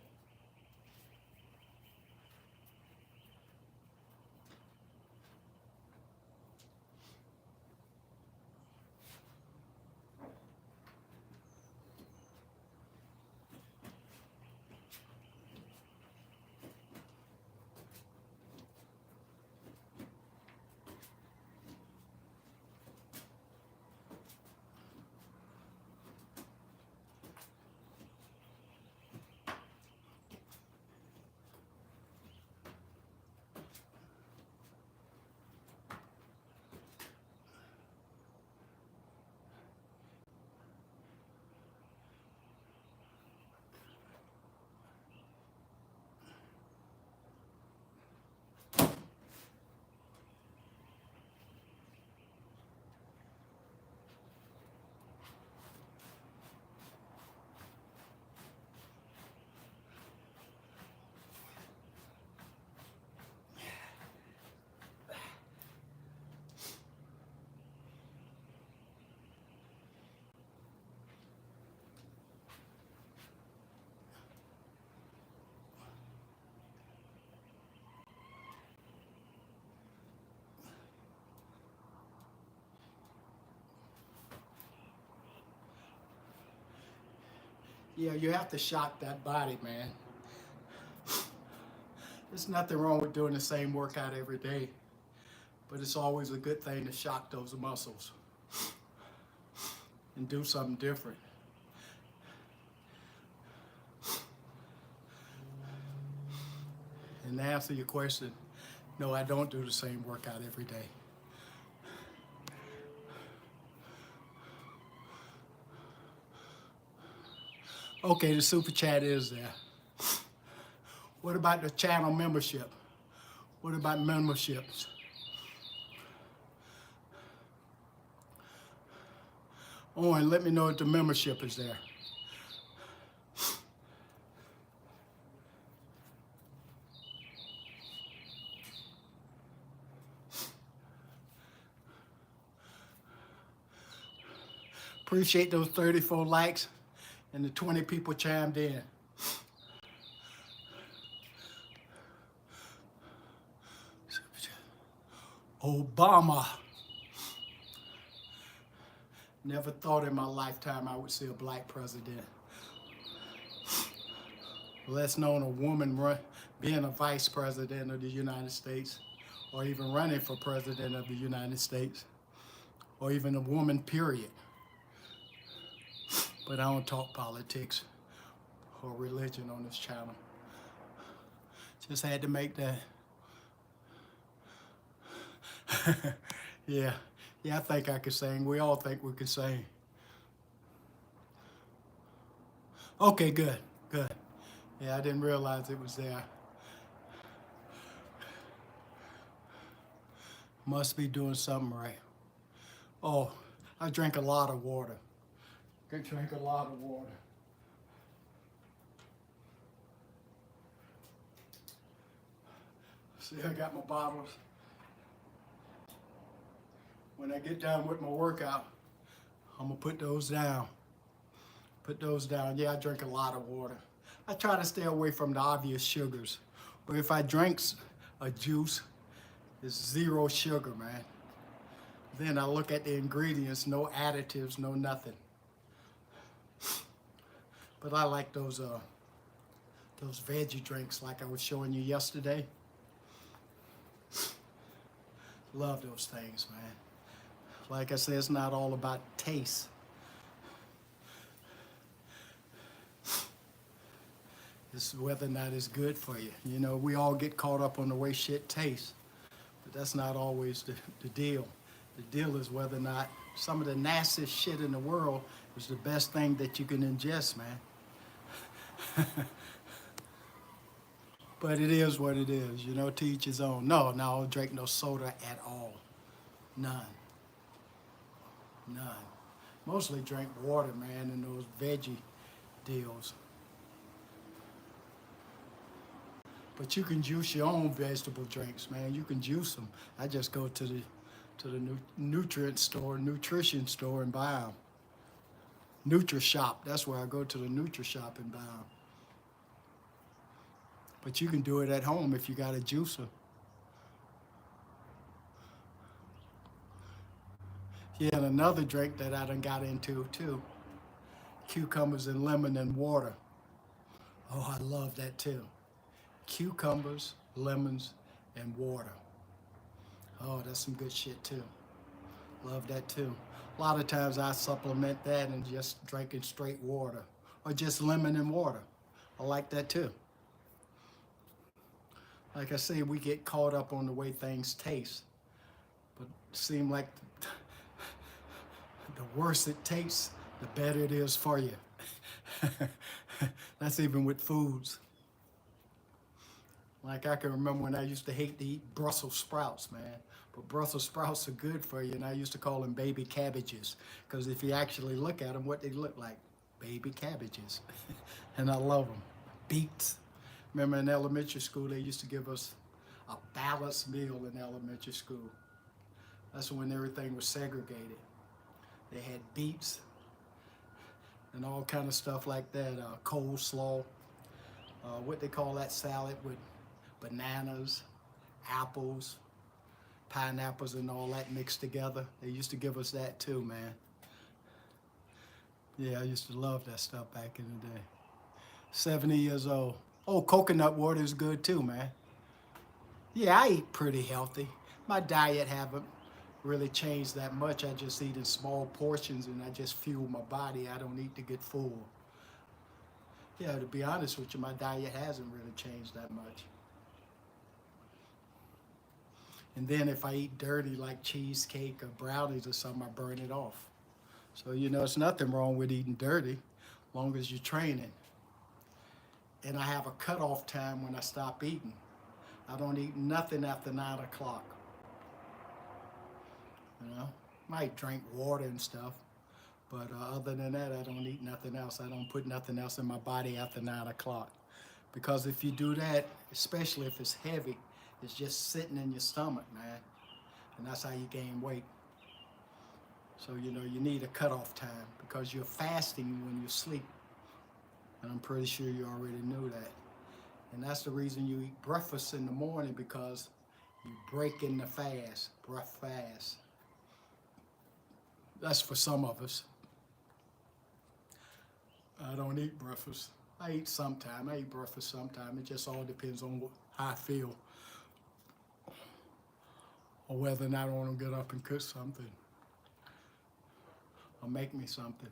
Yeah, you have to shock that body, man. There's nothing wrong with doing the same workout every day, but it's always a good thing to shock those muscles and do something different. And to answer your question, no, I don't do the same workout every day. Okay, the super chat is there. What about the channel membership? What about memberships? Oh, and let me know if the membership is there. Appreciate those 34 likes and the 20 people chimed in. Obama. Never thought in my lifetime I would see a black president. Less known a woman being a vice president of the United States, or even running for president of the United States, or even a woman, period. But I don't talk politics or religion on this channel. Just had to make that. Yeah, I think I could sing. We all think we could sing. Okay, good. Yeah, I didn't realize it was there. Must be doing something right. Oh, I drank a lot of water. I drank a lot of water. See, I got my bottles. When I get done with my workout, I'm gonna put those down. Put those down. Yeah, I drink a lot of water. I try to stay away from the obvious sugars. But if I drink a juice, it's zero sugar, man. Then I look at the ingredients, no additives, no nothing. But I like those veggie drinks like I was showing you yesterday. Love those things, man. Like I said, it's not all about taste. It's whether or not it's good for you. You know, we all get caught up on the way shit tastes, but that's not always the deal. The deal is whether or not some of the nastiest shit in the world is the best thing that you can ingest, man. But it is what it is, you know, to each his own. No, I don't drink no soda at all. None. None. Mostly drink water, man, and those veggie deals. But you can juice your own vegetable drinks, man. You can juice them. I just go to the nutrient store, nutrition store, and buy them. NutriShop. That's where I go to the NutriShop and buy them. But you can do it at home if you got a juicer. Yeah, and another drink that I done got into too. Cucumbers and lemon and water. Oh, I love that too. Cucumbers, lemons, and water. Oh, that's some good shit too. Love that too. A lot of times I supplement that and just drinking straight water or just lemon and water. I like that too. Like I say, we get caught up on the way things taste, but it seems like the worse it tastes, the better it is for you. That's even with foods. Like I can remember when I used to hate to eat Brussels sprouts, man. But Brussels sprouts are good for you, and I used to call them baby cabbages. Because if you actually look at them, what they look like, baby cabbages. And I love them. Beets. Remember in elementary school, they used to give us a balanced meal in elementary school. That's when everything was segregated. They had beets and all kind of stuff like that, coleslaw, what they call that salad with bananas, apples, pineapples and all that mixed together. They used to give us that too, man. Yeah, I used to love that stuff back in the day. 70 years old. Oh, coconut water is good too, man. Yeah, I eat pretty healthy. My diet haven't really changed that much. I just eat in small portions and I just fuel my body. I don't eat to get full. Yeah, to be honest with you, my diet hasn't really changed that much. And then if I eat dirty like cheesecake or brownies or something, I burn it off. So, you know, it's nothing wrong with eating dirty, as long as you're training. And I have a cutoff time when I stop eating. I don't eat nothing after 9 o'clock. You know, might drink water and stuff, but other than that, I don't eat nothing else. I don't put nothing else in my body after 9 o'clock. Because if you do that, especially if it's heavy, it's just sitting in your stomach, man. And that's how you gain weight. So, you know, you need a cutoff time because you're fasting when you sleep. And I'm pretty sure you already knew that. And that's the reason you eat breakfast in the morning, because you break in the fast, breath fast. That's for some of us. I don't eat breakfast. I eat sometime. I eat breakfast sometime. It just all depends on how I feel. Or whether or not I want to get up and cook something. Or make me something.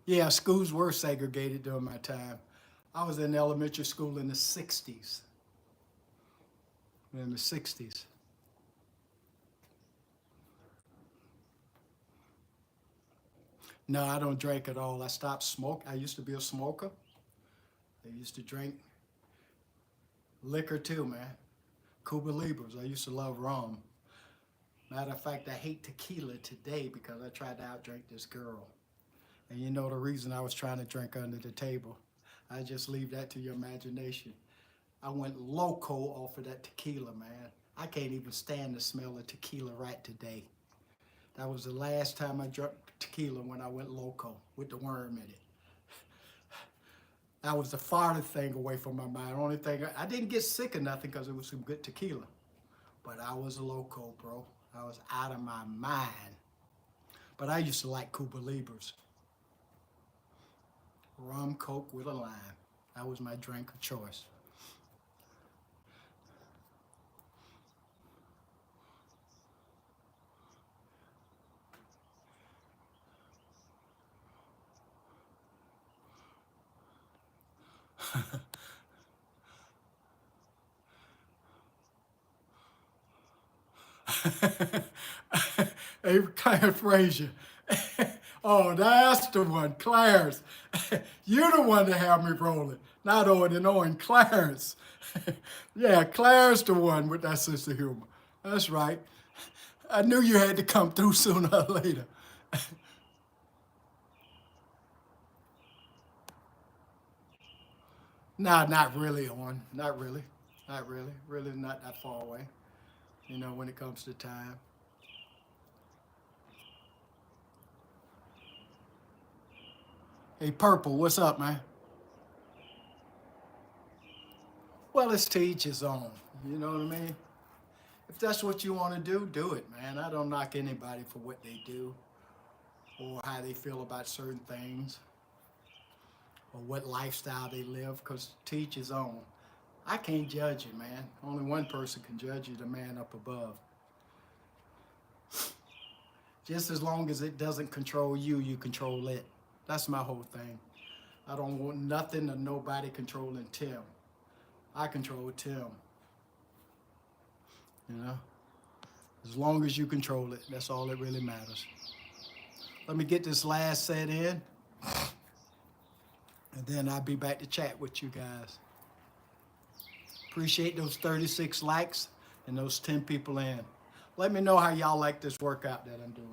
Yeah, schools were segregated during my time. I was in elementary school in the 60s. In the 60s. No, I don't drink at all. I stopped smoking. I used to be a smoker. I used to drink liquor too, man. Cuba Libras. I used to love rum. Matter of fact, I hate tequila today because I tried to outdrink this girl. And you know the reason I was trying to drink under the table. I just leave that to your imagination. I went loco off of that tequila, man. I can't even stand the smell of tequila right today. That was the last time I drank tequila when I went loco with the worm in it. That was the farthest thing away from my mind. Only thing, I didn't get sick or nothing because it was some good tequila. But I was loco, bro. I was out of my mind. But I used to like Cuba Libres. Rum Coke with a lime. That was my drink of choice. Hey, Claire Frazier. Oh, that's the one, Clarence. You're the one that had me rolling, not Owen and Owen, Clarence. Yeah, Clarence the one with that sense of humor. That's right. I knew you had to come through sooner or later. Nah, not really, Owen. Not really. Not really. Really not that far away, when it comes to time. Hey, Purple, what's up, man? Well, it's to each his own. You know what I mean? If that's what you want to do it, man. I don't knock anybody for what they do or how they feel about certain things or what lifestyle they live, because to each his own. I can't judge you, man. Only one person can judge you, the man up above. Just as long as it doesn't control you, you control it. That's my whole thing. I don't want nothing or nobody controlling Tim. I control Tim. You know? As long as you control it, that's all that really matters. Let me get this last set in, and then I'll be back to chat with you guys. Appreciate those 36 likes and those 10 people in. Let me know how y'all like this workout that I'm doing.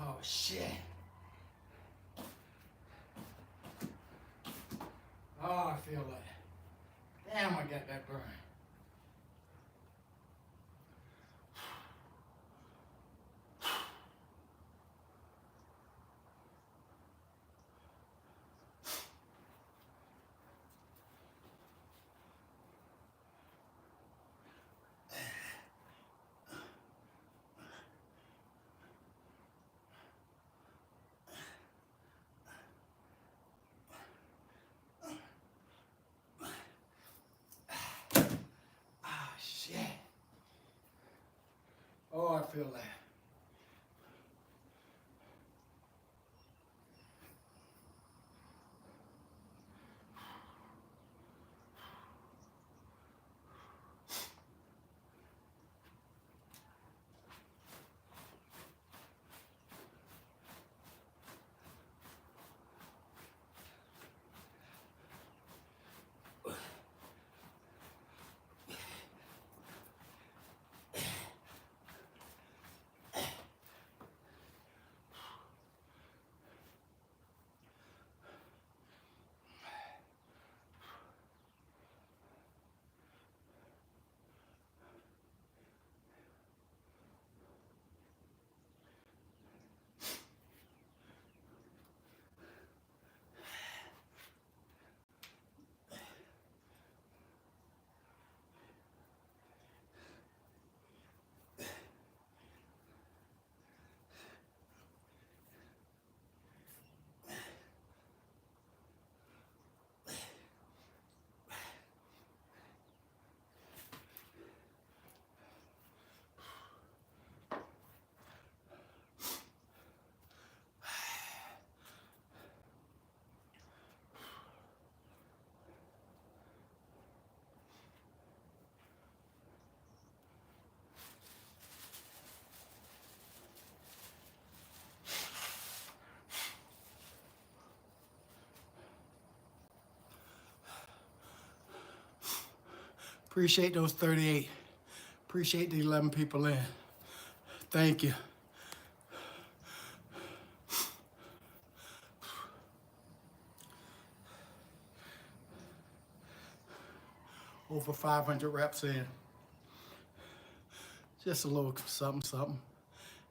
Oh, shit. Oh, I feel that. Damn, I got that burn. Oh, shit. Oh, I feel that. Appreciate those 38. Appreciate the 11 people in. Thank you. Over 500 reps in. Just a little something, something.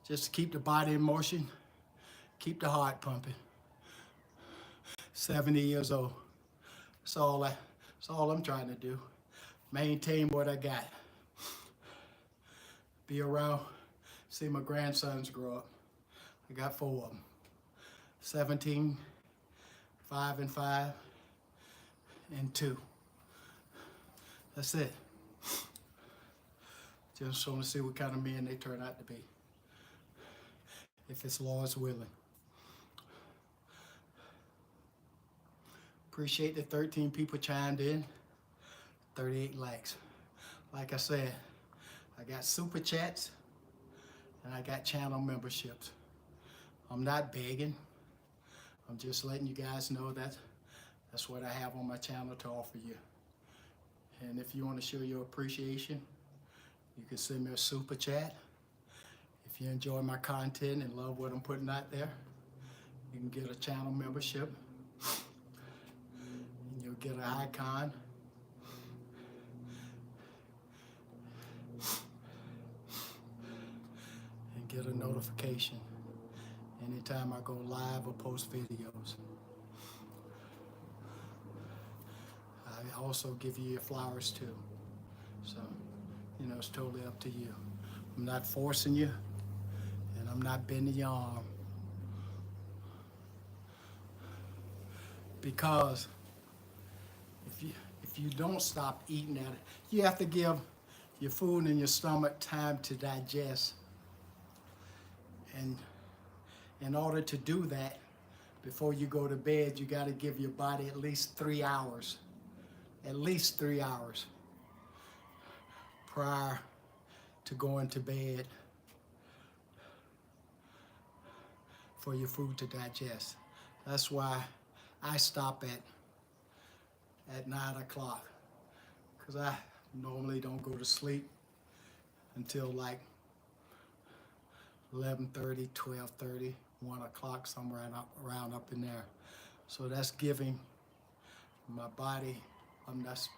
Just to keep the body in motion, keep the heart pumping. 70 years old. That's all I'm trying to do. Maintain what I got. Be around, see my grandsons grow up. I got 4 of them. 17, 5 and 5, and 2. That's it. Just want to see what kind of men they turn out to be. If it's Lord's willing. Appreciate the 13 people chimed in. 38 likes. Like I said, I got super chats and I got channel memberships. I'm not begging. I'm just letting you guys know that that's what I have on my channel to offer you. And if you want to show your appreciation, you can send me a super chat. If you enjoy my content and love what I'm putting out there, you can get a channel membership. And you'll get an icon. And get a notification anytime I go live or post videos. I also give you your flowers too. So, you know, it's totally up to you. I'm not forcing you, and I'm not bending your arm. Because if you don't stop eating at it, you have to give your food in your stomach time to digest. And in order to do that, before you go to bed, you got to give your body at least 3 hours. At least 3 hours prior to going to bed for your food to digest. That's why I stop at 9 o'clock, because I normally don't go to sleep until like 11:30, 12:30, 1 o'clock, somewhere around up in there. So that's giving my body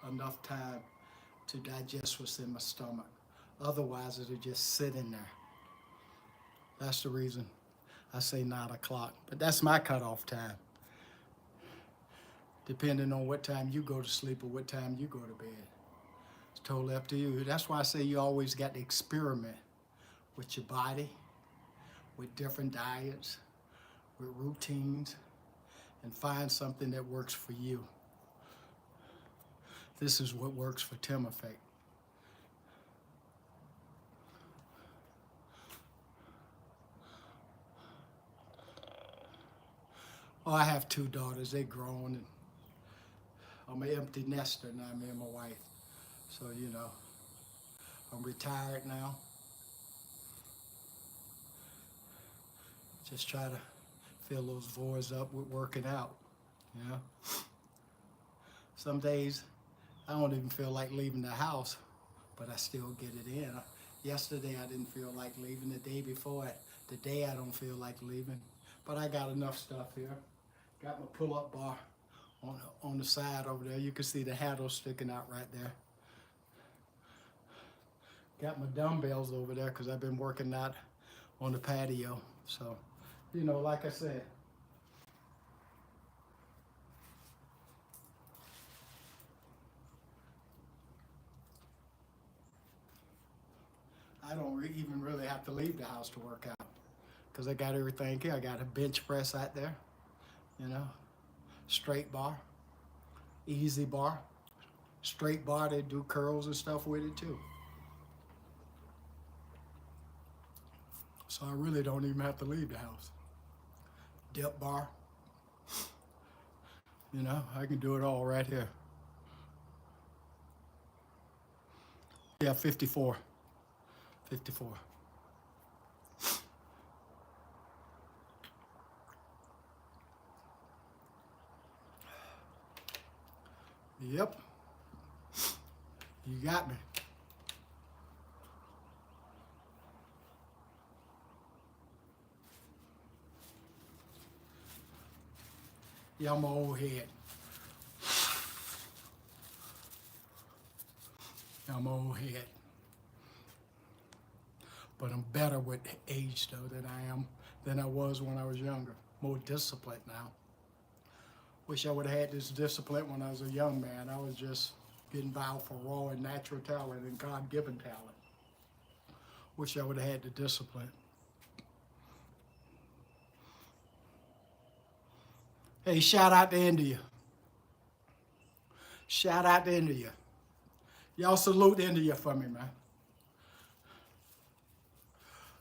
enough time to digest what's in my stomach. Otherwise, it'll just sit in there. That's the reason I say 9 o'clock. But that's my cutoff time, depending on what time you go to sleep or what time you go to bed. It's totally up to you. That's why I say you always got to experiment with your body, with different diets, with routines, and find something that works for you. This is what works for Timofey. Oh, I have 2 daughters. They grown, and I'm an empty nester now, me and my wife. So, you know, I'm retired now. Just try to fill those voids up with working out, you know. Some days I don't even feel like leaving the house, but I still get it in. Yesterday I didn't feel like leaving. The day before, the day I don't feel like leaving. But I got enough stuff here. Got my pull-up bar on the side over there. You can see the handle sticking out right there. Got my dumbbells over there because I've been working out on the patio. So, you know, like I said, I don't even really have to leave the house to work out because I got everything here. I got a bench press out there, you know, straight bar, easy bar, straight bar. They do curls and stuff with it too. So I really don't even have to leave the house. Dip bar, you know, I can do it all right here. Yeah, 54. 54. Yep. You got me. Yeah, I'm an old head. I'm an old head. But I'm better with age, though, than I was when I was younger. More disciplined now. Wish I would have had this discipline when I was a young man. I was just getting by for raw and natural talent and God-given talent. Wish I would have had the discipline. Hey, shout out to India. Shout out to India. Y'all salute India for me, man.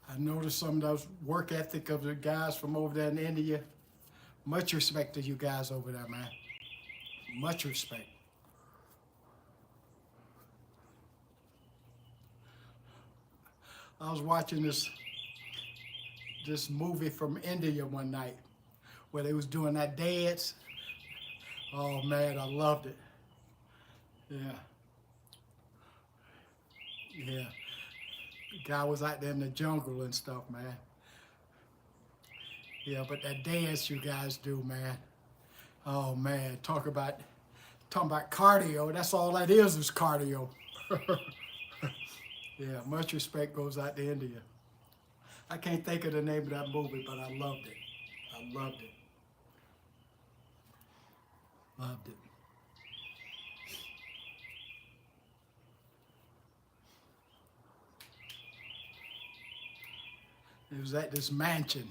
I noticed some of those work ethic of the guys from over there in India. Much respect to you guys over there, man. Much respect. I was watching this movie from India one night where they was doing that dance. Oh man, I loved it. Yeah. Yeah. The guy was out there in the jungle and stuff, man. Yeah, but that dance you guys do, man. Oh man, talking about cardio. That's all that is cardio. Yeah, much respect goes out to India. I can't think of the name of that movie, but I loved it. I loved it. Loved it. It was at this mansion.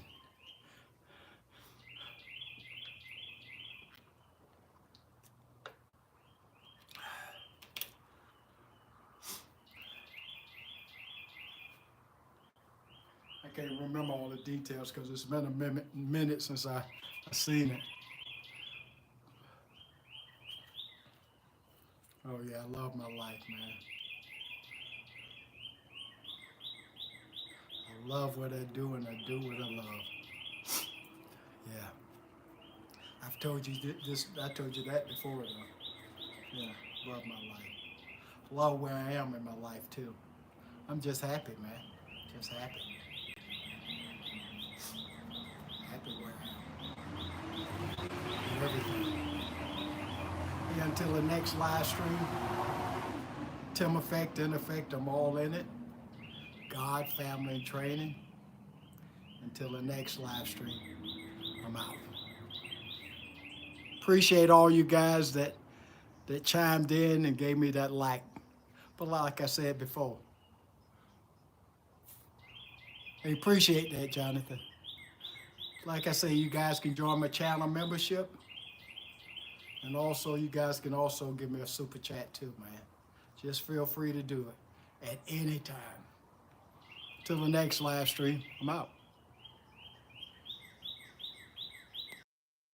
I can't remember all the details because it's been a minute since I seen it. Oh yeah, I love my life, man. I love what I do and I do what I love. Yeah. I've told you this, I told you that before though. Yeah, love my life. Love where I am in my life too. I'm just happy, man. Just happy. Happy where I am. Do everything. Yeah, until the next live stream. Tim Effect, In Effect, I'm all in it. God, family, and training. Until the next live stream, I'm out. Appreciate all you guys that chimed in and gave me that like. But like I said before, I appreciate that, Jonathan. Like I say, you guys can join my channel membership. And also, you guys can also give me a super chat too, man. Just feel free to do it at any time. Till the next live stream, I'm out.